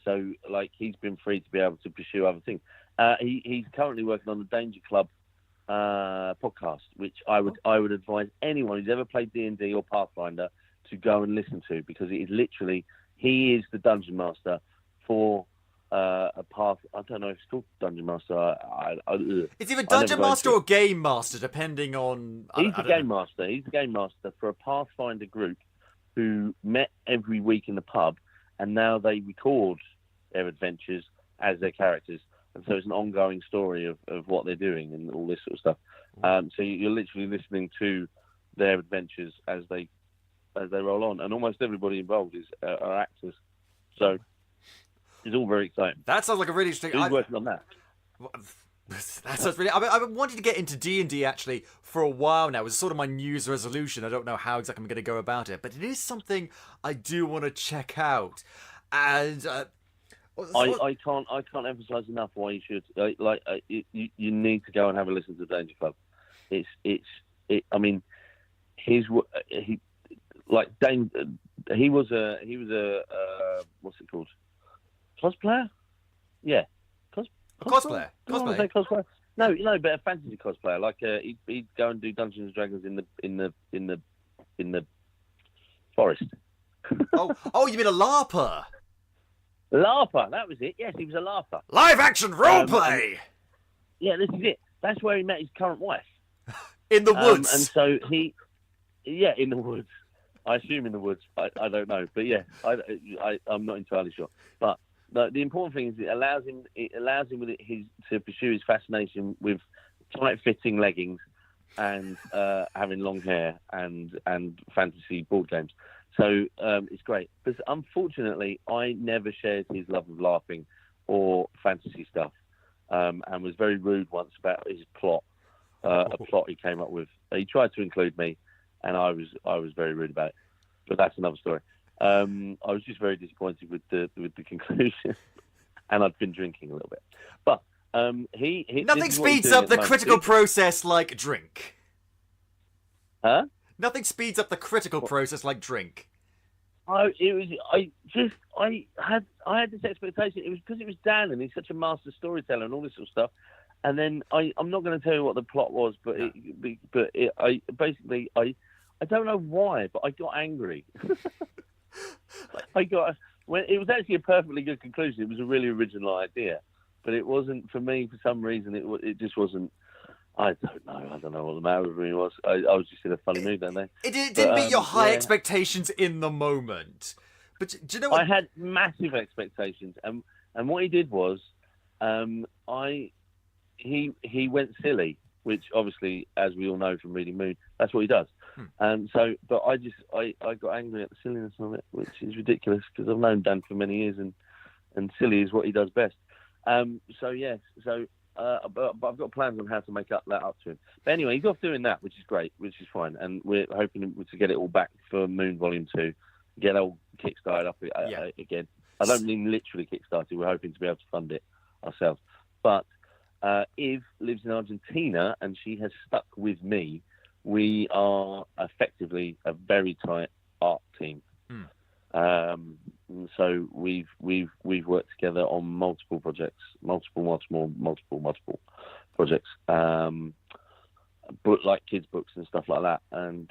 B: So, he's been free to be able to pursue other things. He's currently working on the Danger Club podcast, which I would advise anyone who's ever played D&D or Pathfinder to go and listen to, because it is literally, he is the Dungeon Master for a path. I don't know if it's called Dungeon Master.
A: It's either Dungeon Master or Game Master, depending on...
B: He's the Game Master. He's the Game Master for a Pathfinder group who met every week in the pub, and now they record their adventures as their characters, and so it's an ongoing story of what they're doing and all this sort of stuff. So you're literally listening to their adventures as they roll on, and almost everybody involved are actors. So it's all very exciting.
A: That sounds like a really interesting.
B: Who's working on that?
A: That sounds really. I've been wanting to get into D&D actually for a while now. It's sort of my New Year's resolution. I don't know how exactly I'm going to go about it, but it is something I do want to check out. And
B: I can't emphasize enough why you should you need to go and have a listen to the Danger Club. I mean, he was a what's it called? Cosplayer? Yeah.
A: Cosplayer.
B: No, but a fantasy cosplayer. He'd go and do Dungeons and Dragons in the forest.
A: Oh, you mean a LARPer?
B: LARPer, that was it. Yes, he was a LARPer.
A: Live action roleplay.
B: Yeah, this is it. That's where he met his current wife.
A: In the woods.
B: And so in the woods. I assume in the woods. I don't know, but yeah, I'm not entirely sure. But the important thing is it allows him to pursue his fascination with tight-fitting leggings and having long hair and fantasy board games. So it's great. But unfortunately, I never shared his love of LARPing or fantasy stuff, and was very rude once about his plot. A plot he came up with. He tried to include me, and I was very rude about it. But that's another story. I was just very disappointed with the conclusion, and I'd been drinking a little bit. But
A: nothing speeds up the critical process like drink.
B: Huh?
A: Nothing speeds up the critical process like drink.
B: I had this expectation. It was because it was Dan, and he's such a master storyteller and all this sort of stuff. And then I'm not going to tell you what the plot was, but I don't know why, but I got angry. When it was actually a perfectly good conclusion. It was a really original idea, but it wasn't for me for some reason. It just wasn't. I don't know what the matter with me was. I was just in a funny mood that day. It
A: didn't meet your high expectations in the moment. But do you know what?
B: I had massive expectations, and what he did was, he went silly, which obviously, as we all know from reading Moon, that's what he does. But I got angry at the silliness of it, which is ridiculous because I've known Dan for many years, and silly is what he does best. But I've got plans on how to make that up to him. But anyway, he's off doing that, which is great, which is fine. And we're hoping to get it all back for Moon Volume 2, get all kickstarted up again. I don't mean literally kickstarted. We're hoping to be able to fund it ourselves. But Eve lives in Argentina, and she has stuck with me. We are effectively a very tight art team. So we've worked together on multiple projects, multiple projects, like kids' books and stuff like that. And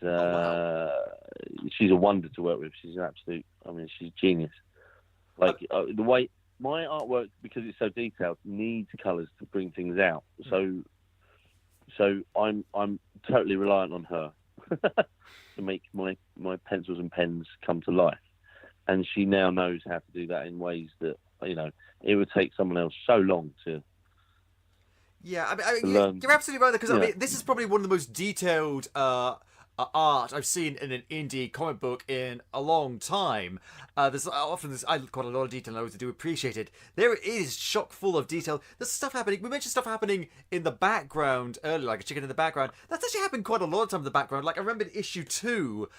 B: she's a wonder to work with. She's an absolute. I mean, she's genius. The way my artwork, because it's so detailed, needs colours to bring things out. So I'm totally reliant on her to make my pencils and pens come to life. And she now knows how to do that in ways that, it would take someone else so long to.
A: Yeah, I mean, you're absolutely right, because I mean, this is probably one of the most detailed art I've seen in an indie comic book in a long time. There's often this, I quite a lot of detail, and I always do appreciate it. There it is, chock full of detail. There's stuff happening. We mentioned stuff happening in the background earlier, like a chicken in the background. That's actually happened quite a lot of time in the background. Like I remember in issue 2,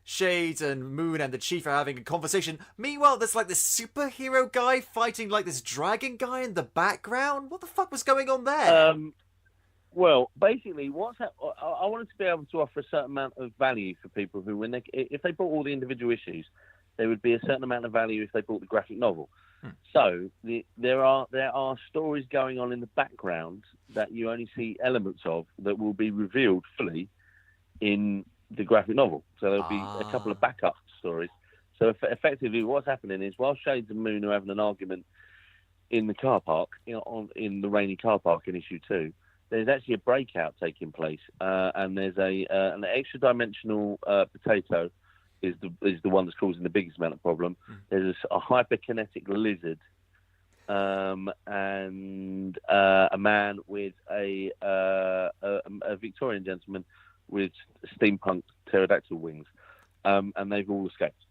A: Shades and Moon and the Chief are having a conversation. Meanwhile, there's like this superhero guy fighting like this dragon guy in the background. What the fuck was going on there?
B: Well, basically, I wanted to be able to offer a certain amount of value for people who, if they bought all the individual issues, there would be a certain amount of value if they bought the graphic novel. So there are stories going on in the background that you only see elements of that will be revealed fully in the graphic novel. So there'll be a couple of backup stories. So effectively, what's happening is while Shades and Moon are having an argument in the car park, in the rainy car park in issue 2, there's actually a breakout taking place, and there's an extra-dimensional potato is the one that's causing the biggest amount of problem. There's a hyperkinetic lizard, and a man with a Victorian gentleman with steampunk pterodactyl wings, and they've all escaped.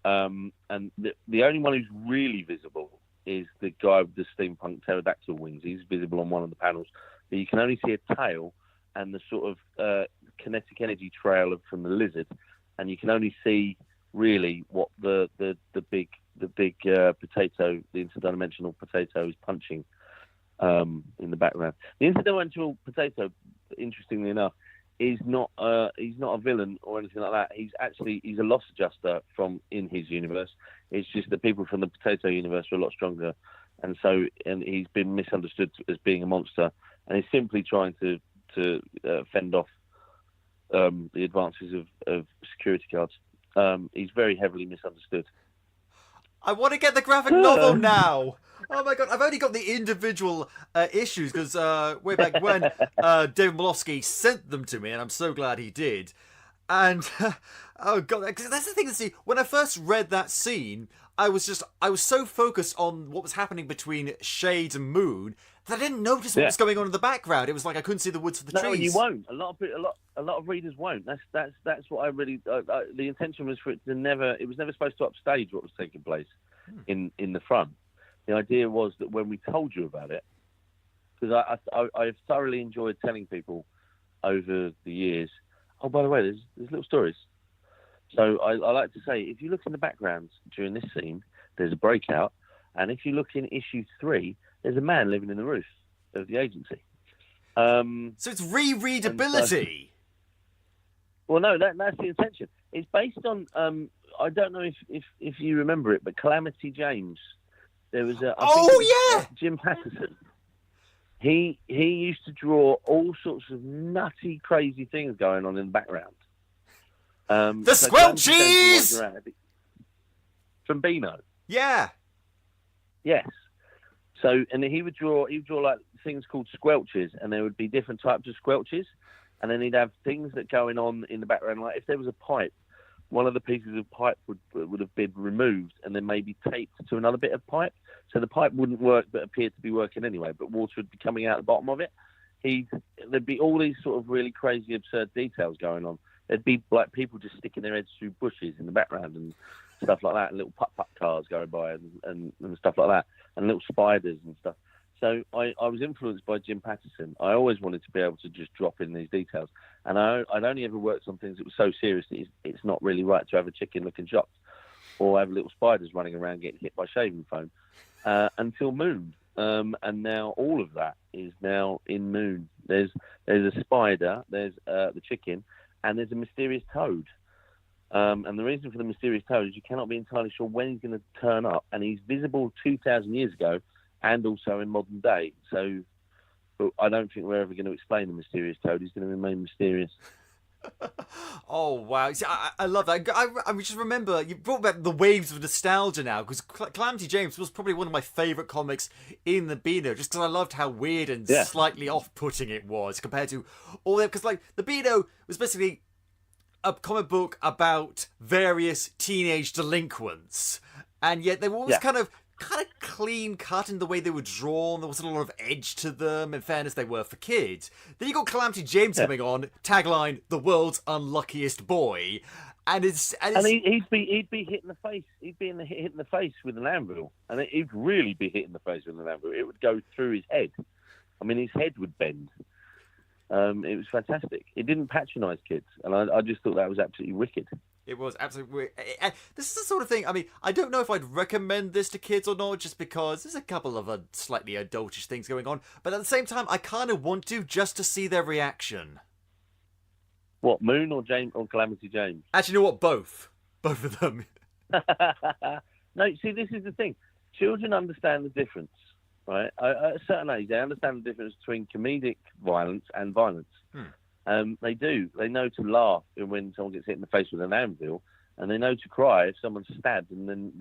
B: And the only one who's really visible is the guy with the steampunk pterodactyl wings. He's visible on one of the panels, but you can only see a tail and the sort of kinetic energy trail from the lizard, and you can only see really what the big potato, the interdimensional potato, is punching in the background. The interdimensional potato, interestingly enough, he's not a villain or anything like that. He's a loss adjuster from in his universe. It's just that people from the potato universe are a lot stronger, and he's been misunderstood as being a monster, and he's simply trying to fend off the advances of security guards. He's very heavily misunderstood.
A: I want to get the graphic novel now. Oh my god, I've only got the individual issues because way back when David Malofsky sent them to me, and I'm so glad he did. And oh god, because that's the thing. See, when I first read that scene, I was so focused on what was happening between Shade and Moon that I didn't notice what was going on in the background. It was like I couldn't see the woods for the trees.
B: No, you won't. A lot of readers won't. That's what I really. The intention was for it to never. It was never supposed to upstage what was taking place in the front. The idea was that when we told you about it, because I've thoroughly enjoyed telling people over the years. Oh, by the way, there's little stories. So I like to say, if you look in the background during this scene, there's a breakout, and if you look in issue 3, there's a man living in the roof of the agency.
A: So it's rereadability.
B: Well, no, that's the intention. It's based on I don't know if you remember it, but Calamity James. There was Jim Patterson. He used to draw all sorts of nutty, crazy things going on in the background.
A: The Squelchies
B: from Beano.
A: Yeah.
B: Yes. So, and he would draw like things called squelches, and there would be different types of squelches, and then he'd have things that going on in the background. Like if there was a pipe, one of the pieces of pipe would have been removed and then maybe taped to another bit of pipe, so the pipe wouldn't work but appeared to be working anyway, but water would be coming out the bottom of it. There'd be all these sort of really crazy, absurd details going on. There'd be like people just sticking their heads through bushes in the background and stuff like that, and little putt-putt cars going by and stuff like that, and little spiders and stuff. So I was influenced by Jim Patterson. I always wanted to be able to just drop in these details. And I'd only ever worked on things that were so serious that it's not really right to have a chicken looking shocked or have little spiders running around getting hit by shaving foam until Moon. And now all of that is now in Moon. There's a spider, there's the chicken, and there's a mysterious toad. And the reason for the mysterious toad is you cannot be entirely sure when he's going to turn up. And he's visible 2,000 years ago and also in modern day. So but I don't think we're ever going to explain the mysterious toad. He's going to remain mysterious.
A: Oh, wow. See, I love that. I just remember, you brought back the waves of nostalgia now, because Calamity James was probably one of my favourite comics in the Beano, just because I loved how weird and slightly off-putting it was compared to all that. Because, like, the Beano was basically a comic book about various teenage delinquents. and yet they were always kind of clean cut in the way they were drawn. There wasn't a lot of edge to them. In fairness, they were for kids. Then you got Calamity James coming on, tagline: "The world's unluckiest boy," and
B: he'd be hit in the face. He'd be hit in the face with an anvil, and he'd really be hit in the face with an anvil. It would go through his head. I mean, his head would bend. It was fantastic. It didn't patronise kids, and I just thought that was absolutely wicked.
A: It was absolutely weird. This is the sort of thing, I mean, I don't know if I'd recommend this to kids or not, just because there's a couple of slightly adultish things going on, but at the same time, I kind of want to, just to see their reaction.
B: What, Moon or James or Calamity James?
A: Actually, you know what? Both of them.
B: No, see, this is the thing. Children understand the difference, right? At a certain age, they understand the difference between comedic violence and violence. They do. They know to laugh when someone gets hit in the face with an anvil, and they know to cry if someone's stabbed and then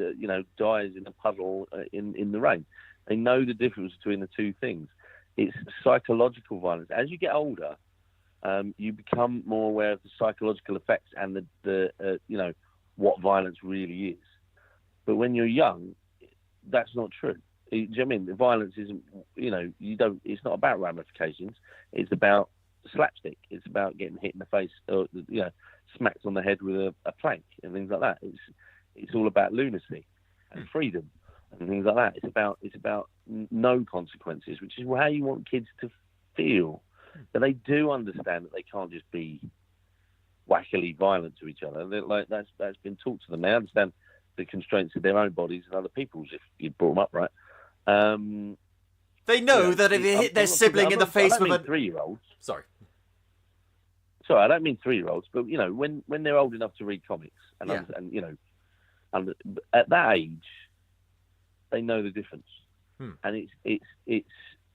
B: dies in a puddle in the rain. They know the difference between the two things. It's psychological violence. As you get older, you become more aware of the psychological effects and the what violence really is. But when you're young, that's not true. Do you know what I mean? The violence isn't. It's not about ramifications. It's about slapstick. It's about getting hit in the face, or smacked on the head with a plank and things like that. It's all about lunacy and freedom and things like that. It's about no consequences, which is how you want kids to feel. But they do understand that they can't just be wackily violent to each other. That's been taught to them. They understand the constraints of their own bodies and other people's, if you brought them up right.
A: They know that if you hit their sibling in the face with a
B: 3-year-olds.
A: Sorry,
B: I don't mean 3-year-olds, but when they're old enough to read comics and at that age, they know the difference. And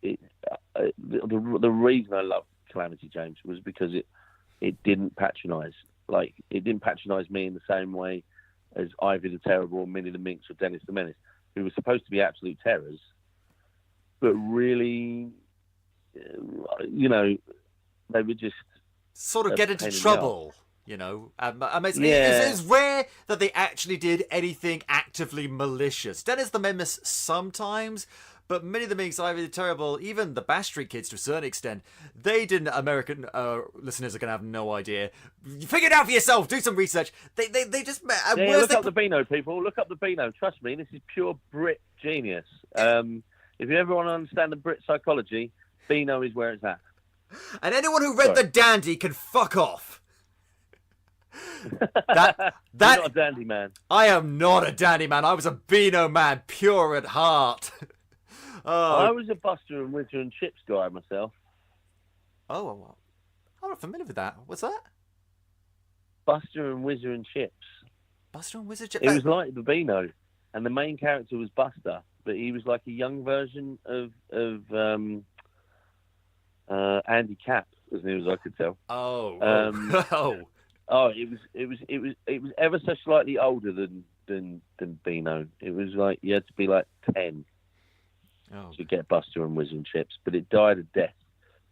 B: the reason I love Calamity James was because it didn't patronise. Like, it didn't patronise me in the same way as Ivy the Terrible, or Minnie the Minx, or Dennis the Menace, who were supposed to be absolute terrors, but really, they were just
A: sort of get into trouble. It's rare that they actually did anything actively malicious. Dennis the Menace sometimes, but many of the Minx, Ivy the Terrible, even the Bash Street Kids to a certain extent, they didn't. American listeners are going to have no idea. Figure it out for yourself. Do some research. They just...
B: look up the Beano, people. Look up the Beano. Trust me, this is pure Brit genius. If you ever want to understand the Brit psychology, Beano is where it's at.
A: And anyone who read The Dandy can fuck off. You're
B: not a dandy man.
A: I am not a dandy man. I was a Beano man, pure at heart.
B: I was a Buster and Wizard and Chips guy myself.
A: Oh, I'm not familiar with that. What's that?
B: Buster and Wizard and Chips.
A: Buster and Wizard Chips?
B: It was like the Beano, and the main character was Buster, but he was like a young version of Andy Capp, as near as I could tell. It was ever so slightly older than Beano. It was like you had to be like 10 to get Buster and Wizard and Chips, but it died a death,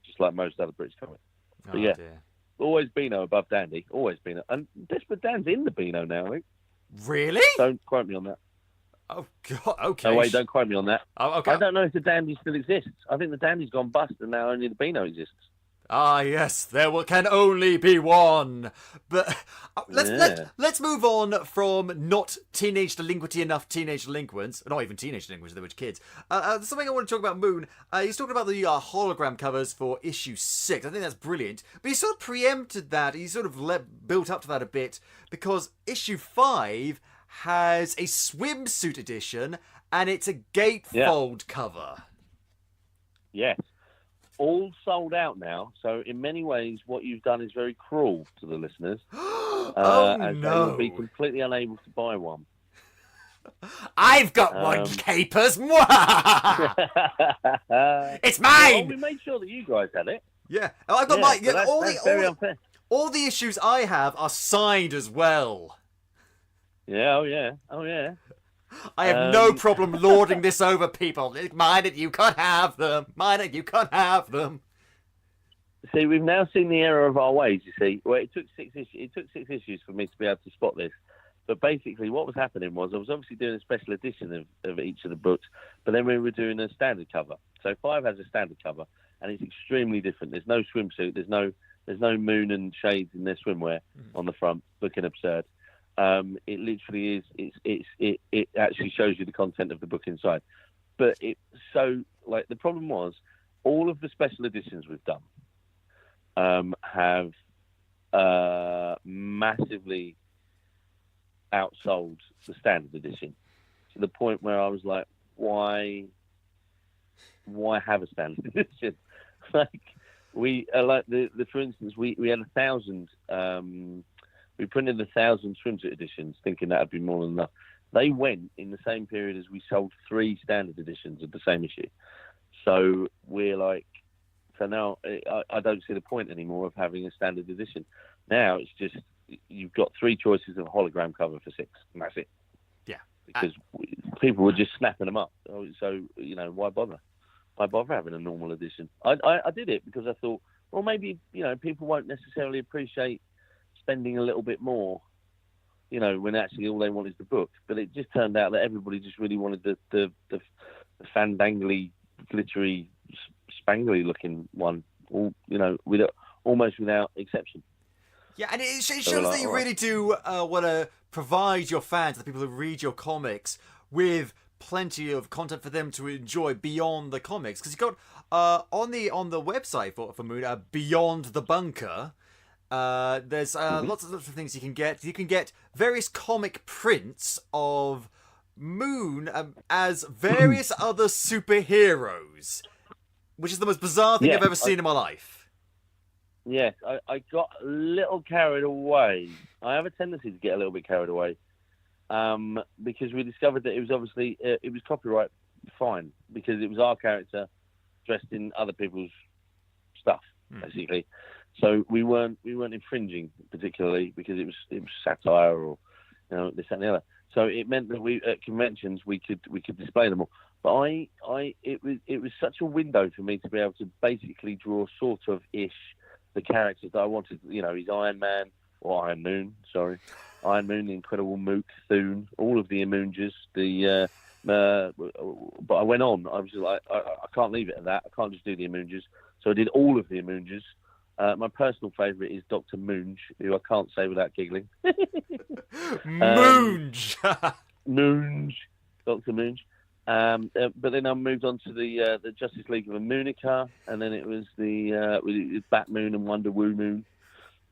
B: just like most other British comics. But dear. Always Beano above Dandy. Always Beano, and Desperate Dan's in the Beano now. I think.
A: Really?
B: Don't quote me on that.
A: Oh God. Okay.
B: No, wait, don't quote me on that.
A: Oh, okay.
B: I don't know if the Dandy still exists. I think the Dandy's gone bust, and now only the Beano exists.
A: Ah, yes, can only be one. But let's move on from not teenage delinquency enough teenage delinquents, not even teenage delinquents, they were kids. Something I want to talk about Moon. He's talking about the hologram covers for issue 6. I think that's brilliant. But he sort of preempted that. He sort of built up to that a bit because issue 5 has a swimsuit edition and it's a gatefold cover.
B: Yes. All sold out now, so in many ways, what you've done is very cruel to the listeners. They will be completely unable to buy one.
A: I've got one, capers. It's mine.
B: Well, we made sure that you guys had it.
A: Yeah, I've got mine. Yeah,
B: that's very unfair.
A: All the issues I have are signed as well.
B: Yeah, oh yeah.
A: I have no problem lording this over people. Mine and you can't have them. Mine and you can't have them.
B: See, we've now seen the error of our ways, you see. Well, it took 6 issues for me to be able to spot this. But basically, what was happening was I was obviously doing a special edition of each of the books, but then we were doing a standard cover. So 5 has a standard cover, and it's extremely different. There's no swimsuit. There's no moon and shades in their swimwear on the front, looking absurd. It literally is. It actually shows you the content of the book inside. But the problem was all of the special editions we've done have massively outsold the standard edition to the point where I was like, why have a standard edition? Like we for instance, we had 1,000. We printed 1,000 swimsuit editions, thinking that'd be more than enough. They went in the same period as we sold 3 standard editions of the same issue. So we're like, now I don't see the point anymore of having a standard edition. Now it's just you've got 3 choices of a hologram cover for 6, and that's it.
A: Yeah,
B: because people were just snapping them up. So why bother? Why bother having a normal edition? I did it because I thought, well, maybe people won't necessarily appreciate spending a little bit more, when actually all they want is the book. But it just turned out that everybody just really wanted the fandangly, glittery, spangly looking one, almost without exception.
A: Yeah, and it shows that you really do want to provide your fans, the people who read your comics, with plenty of content for them to enjoy beyond the comics. Because you've got on the website for Moon, Beyond the Bunker. There's lots of things you can get. You can get various comic prints of Moon as various other superheroes, which is the most bizarre thing I've ever seen in my life.
B: Yes, I got a little carried away. I have a tendency to get a little bit carried away because we discovered that it was obviously it was copyright fine because it was our character dressed in other people's stuff, basically. So we weren't infringing particularly because it was satire or this that and the other. So it meant that we at conventions we could display them all. But it was such a window for me to be able to basically draw sort of ish the characters that I wanted. He's Iron Man or Iron Moon. Sorry, Iron Moon, the Incredible Mook, Thune, all of the Amoongers. But I went on. I was just like, I can't leave it at that. I can't just do the Amoongers. So I did all of the Amoongers. My personal favourite is Dr. Moonge, who I can't say without giggling.
A: Moonge!
B: Moonge. Dr. Moonge. But then I moved on to the Justice League of Amoonica, and then it was the Bat Moon and Wonder Woo Moon,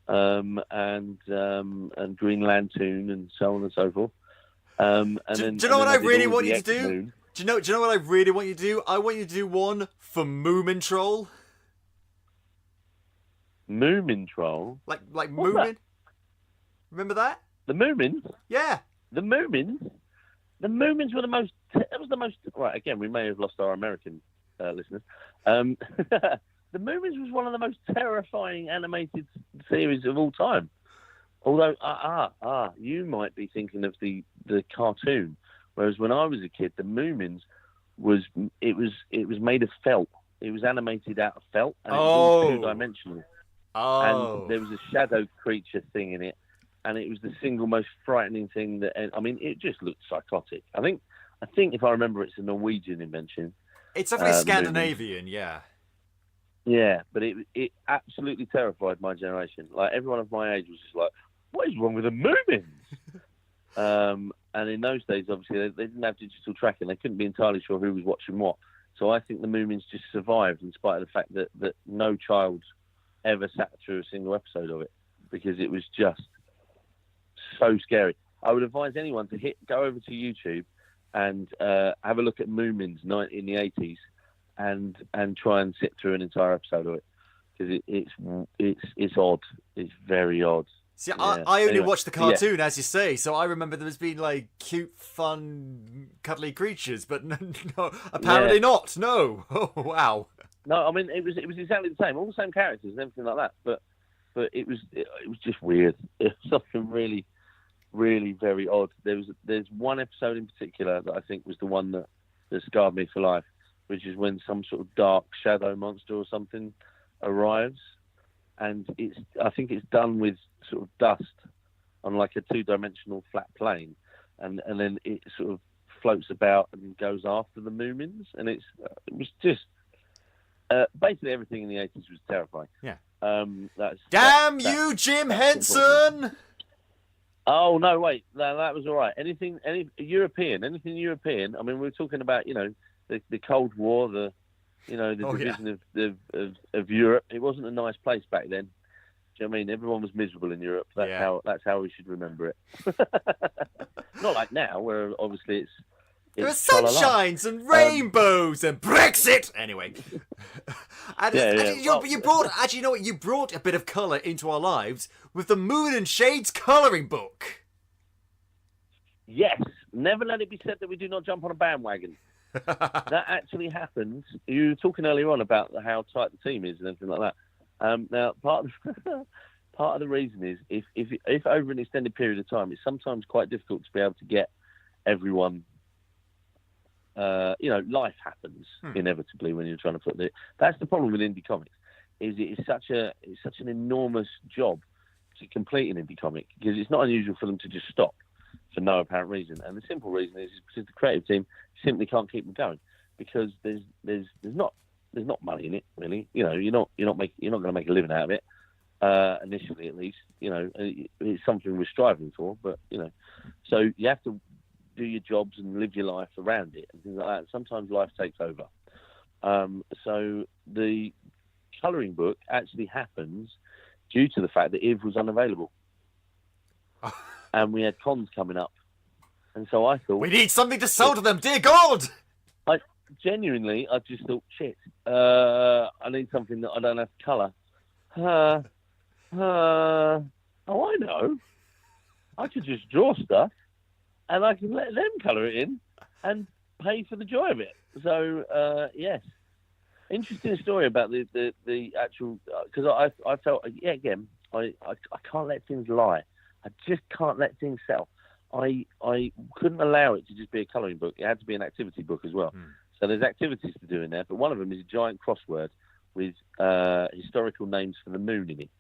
B: and Green Lantern, and so on and so forth. Do you know what I really want you to do? Do you know what I really want you to do? I want you to do one for Moomin Troll. Moomin Troll? Like Moomin? Remember that? The Moomins? Yeah. The Moomins? The Moomins were the most... That was the most... Right, again, we may have lost our American listeners. The Moomins was one of the most terrifying animated series of all time. Although, you might be thinking of the cartoon. Whereas when I was a kid, the Moomins was made of felt. It was animated out of felt, and it was all two-dimensional. Oh. And there was a shadow creature thing in it, and it was the single most frightening thing it just looked psychotic. I think if I remember, it's a Norwegian invention. It's definitely Scandinavian, yeah. Yeah, but it absolutely terrified my generation. Like, everyone of my age was just like, what is wrong with the Moomins? And in those days, obviously, they didn't have digital tracking. They couldn't be entirely sure who was watching what. So I think the Moomins just survived in spite of the fact that no child ever sat through a single episode of it, because it was just so scary. I would advise anyone to go over to YouTube and have a look at Moomins in the 80s and try and sit through an entire episode of it, because it's odd. It's very odd. See, yeah. I only watched the cartoon, as you say, so I remember there was being like cute, fun, cuddly creatures, but no apparently not. No. Oh, wow. No, I mean it was exactly the same, all the same characters and everything like that, but it was just weird. It was something really, really very odd. There's one episode in particular that I think was the one that scarred me for life, which is when some sort of dark shadow monster or something arrives, and I think it's done with sort of dust. on like a 2-dimensional flat plane, and then it sort of floats about and goes after the Moomins, and it was just basically everything in the 80s was terrifying.
A: Yeah.
B: Damn
A: you, Jim Henson!
B: Oh no, wait, no, that was all right. Anything European. I mean, we were talking about the Cold War, the division of Europe. It wasn't a nice place back then. Do you know what I mean? Everyone was miserable in Europe. That's how we should remember it. Not like now, where obviously it's
A: there are sunshines and rainbows and Brexit. Anyway, you brought a bit of colour into our lives with the Moon and Shades colouring book.
B: Yes, never let it be said that we do not jump on a bandwagon. That actually happens. You were talking earlier on about how tight the team is and everything like that. Now, part of the reason is if over an extended period of time, it's sometimes quite difficult to be able to get everyone. Life happens inevitably when you're trying to put it. That's the problem with indie comics. Is it is such an enormous job to complete an indie comic, because it's not unusual for them to just stop for no apparent reason. And the simple reason is because the creative team simply can't keep them going, because there's not money in it really. You're not going to make a living out of it initially, at least. It's something we're striving for, but so you have to do your jobs and live your life around it and things like that. Sometimes life takes over. So the colouring book actually happens due to the fact that Iv was unavailable. And we had cons coming up. And so I thought...
A: We need something to sell to them, dear God!
B: I just thought, shit, I need something that I don't have to colour. Oh, I know. I could just draw stuff, and I can let them colour it in and pay for the joy of it. So, yes. Interesting story about the actual... Because I felt, again, I can't let things lie. I just can't let things sell. I couldn't allow it to just be a colouring book. It had to be an activity book as well. So there's activities to do in there, but one of them is a giant crossword with historical names for the moon in it.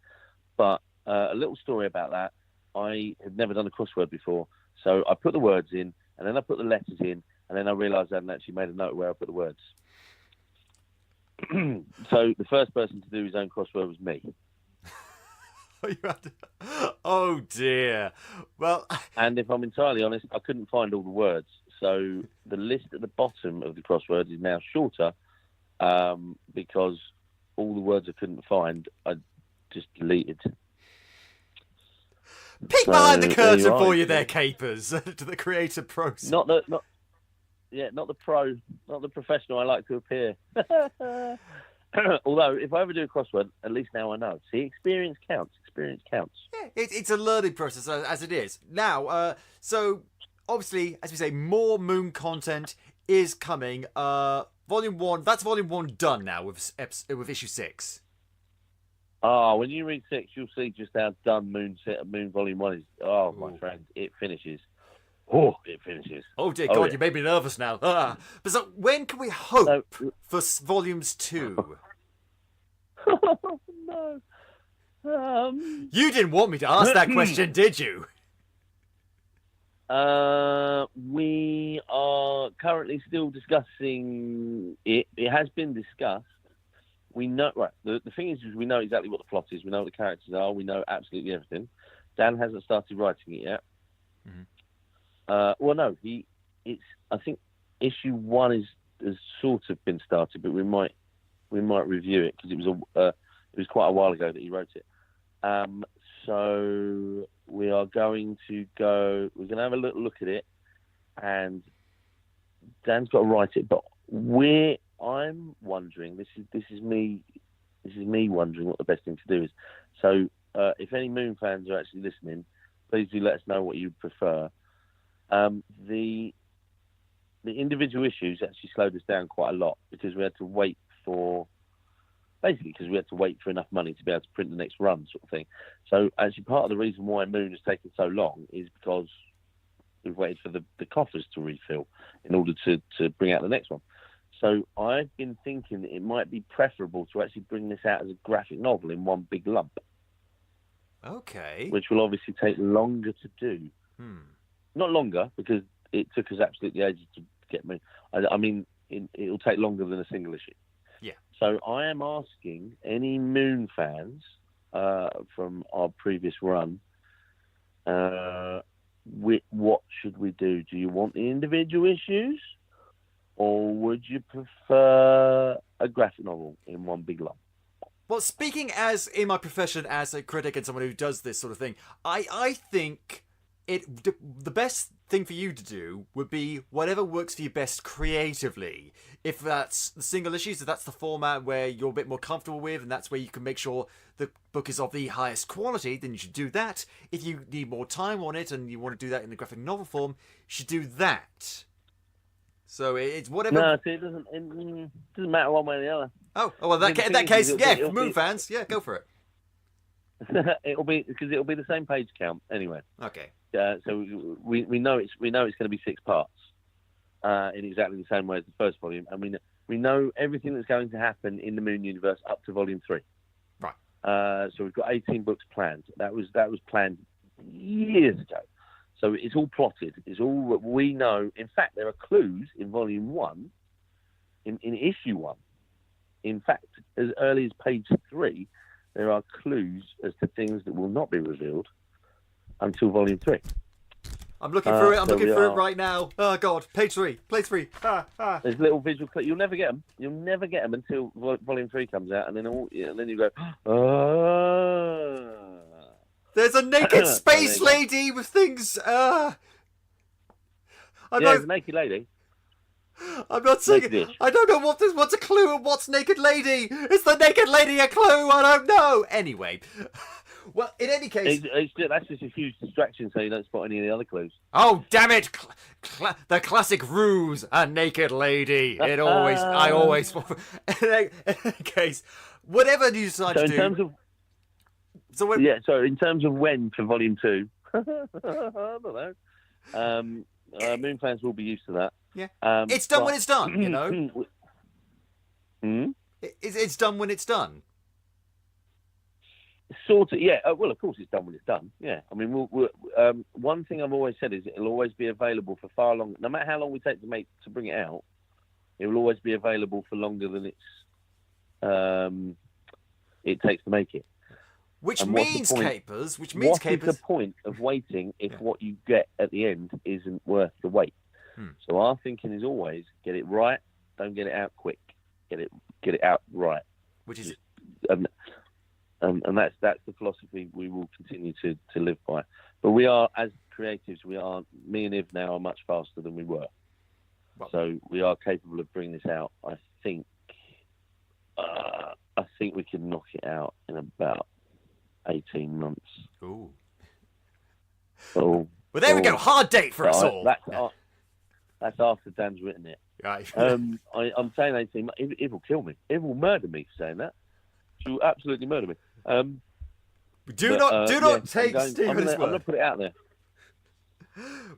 B: But a little story about that. I had never done a crossword before, so I put the words in, and then I put the letters in, and then I realised I hadn't actually made a note where I put the words. So the first person to do his own crossword was me.
A: Oh dear. Well,
B: and if I'm entirely honest, I couldn't find all the words. So the list at the bottom of the crosswords is now shorter because all the words I couldn't find, I just deleted.
A: Peek behind the curtain for you there, Capers, to the creative process.
B: Not the professional I like to appear. Although, if I ever do a crossword, at least now I know. See, experience counts. Experience counts.
A: Yeah, it's a learning process, as it is. Now, so, obviously, as we say, more Moon content is coming. Volume 1, that's Volume 1 done now with issue 6.
B: Oh, when you read 6, you'll see just how done Moon Volume 1 is. Oh, my friend, it finishes. Oh, it finishes.
A: Oh, dear God, you made me nervous now. But so, when can we hope for Volumes 2?
B: Oh, no.
A: You didn't want me to ask that question, did you?
B: We are currently still discussing it. It has been discussed. We know, right, the thing is we know exactly what the plot is. We know what the characters are. We know absolutely everything. Dan hasn't started writing it yet. Well, no, I think issue 1 has sort of been started, but we might review it because it was quite a while ago that he wrote it. So we are going to go. We're going to have a little look at it, and Dan's got to write it. But I'm wondering. This is me wondering what the best thing to do is. So if any Moon fans are actually listening, please do let us know what you prefer. The individual issues actually slowed us down quite a lot because we had to wait for enough money to be able to print the next run, sort of thing. So actually part of the reason why Moon has taken so long is because we've waited for the coffers to refill in order to bring out the next one. So I've been thinking that it might be preferable to actually bring this out as a graphic novel in one big lump.
A: Okay.
B: which will obviously take longer to do. Not longer, because it took us absolutely ages to get me. I mean, it'll take longer than a single issue.
A: Yeah.
B: So I am asking any Moon fans from our previous run, what should we do? Do you want the individual issues, or would you prefer a graphic novel in one big lump?
A: Well, speaking as in my profession as a critic and someone who does this sort of thing, I think the best thing for you to do would be whatever works for you best creatively. If that's the single issues, if that's the format where you're a bit more comfortable with, and that's where you can make sure the book is of the highest quality, then you should do that. If you need more time on it and you want to do that in the graphic novel form, you should do that. So it's whatever.
B: No, see, it doesn't matter one way or the other.
A: Oh well, in that case, yeah, for Moon fans, yeah, go for it.
B: It'll be the same page count anyway.
A: Okay.
B: So we know it's going to be 6 parts in exactly the same way as the first volume, and we know everything that's going to happen in the Moon universe up to volume 3.
A: Right.
B: So we've got 18 books planned. That was planned years ago. So it's all plotted. It's all we know. In fact, there are clues in volume 1, in issue 1. In fact, as early as page 3, there are clues as to things that will not be revealed until volume 3.
A: I'm looking through it. I'm looking through it right now. Oh God, page 3.
B: There's little visual clues. You'll never get them. You'll never get them until volume 3 comes out, and then you go, oh.
A: There's a naked space lady with things.
B: There's a naked lady.
A: I'm not saying. I don't know what's a clue and what's naked lady. Is the naked lady a clue? I don't know. Anyway, well, in any case,
B: that's just a huge distraction, so you don't spot any of the other clues.
A: Oh damn it! The classic ruse, a naked lady. I always. In any case, whatever you decide to do.
B: In terms of when for volume 2, I don't know. Moon fans will be used to that.
A: Yeah, it's done when it's done. You know, it's done when it's done.
B: Sort of, yeah. Well, of course, it's done when it's done. Yeah, I mean, one thing I've always said is it'll always be available for far longer. No matter how long we take to bring it out, it will always be available for longer than it takes to make it.
A: Which means capers. What is
B: the point of waiting if what you get at the end isn't worth the wait? So our thinking is always get it right. Don't get it out quick. Get it out right.
A: Which is,
B: and that's the philosophy we will continue to live by. But we are, as creatives, me and Iv now are much faster than we were. Well, so we are capable of bringing this out. I think we can knock it out in about 18 months.
A: Ooh. Well, there we go. Hard date for us all.
B: That's after Dan's written it.
A: Right.
B: I'm saying 18 months. It will kill me. It will murder me for saying that. She will absolutely murder me.
A: Do not take Stephen's word.
B: I'm going to put it out there.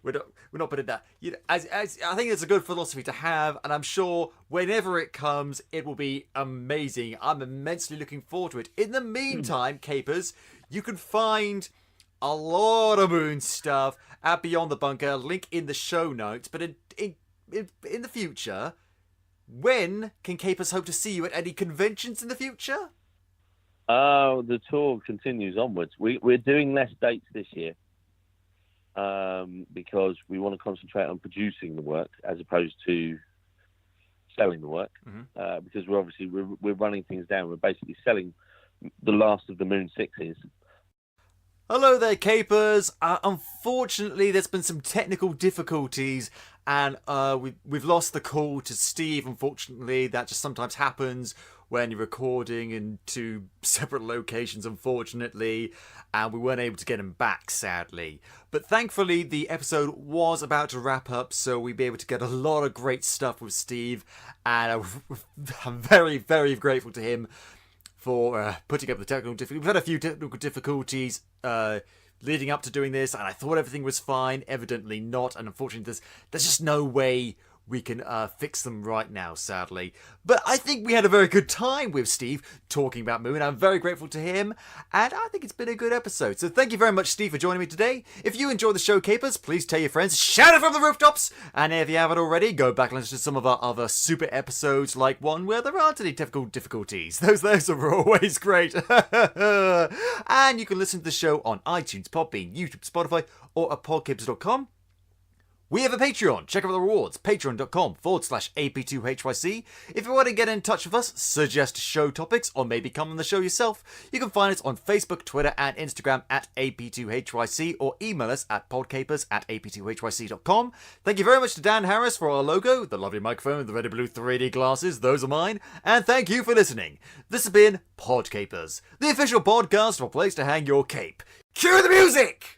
A: We're not putting that. You know, as I think it's a good philosophy to have, and I'm sure whenever it comes, it will be amazing. I'm immensely looking forward to it. In the meantime, Capers, you can find a lot of Moon stuff at Beyond the Bunker. Link in the show notes. But in the future, when can Capers hope to see you at any conventions in the future?
B: The tour continues onwards. We're doing less dates this year. Because we want to concentrate on producing the work as opposed to selling the work. Because we're running things down. We're basically selling the last of the Moon 6s.
A: Hello there, Capers. Unfortunately, there's been some technical difficulties, and we've lost the call to Steve. Unfortunately, that just sometimes happens when you're recording in 2 separate locations, unfortunately, and we weren't able to get him back, sadly. But thankfully, the episode was about to wrap up, so we'd be able to get a lot of great stuff with Steve, and I'm very, very grateful to him for putting up the technical difficulties. We've had a few technical difficulties leading up to doing this, and I thought everything was fine. Evidently not, and unfortunately, there's just no way we can fix them right now, sadly. But I think we had a very good time with Steve talking about Moomin. I'm very grateful to him, and I think it's been a good episode. So thank you very much, Steve, for joining me today. If you enjoy the show, Capers, please tell your friends, shout it from the rooftops! And if you haven't already, go back and listen to some of our other super episodes, like one where there aren't any technical difficulties. Those are always great. And you can listen to the show on iTunes, Podbean, YouTube, Spotify, or at podcapers.com. We have a Patreon. Check out the rewards. Patreon.com/AP2HYC. If you want to get in touch with us, suggest show topics, or maybe come on the show yourself, you can find us on Facebook, Twitter, and Instagram at AP2HYC, or email us at podcapers@ap2hyc.com. Thank you very much to Dan Harris for our logo, the lovely microphone with the red and blue 3D glasses. Those are mine. And thank you for listening. This has been Podcapers, the official podcast for a place to hang your cape. Cue the music!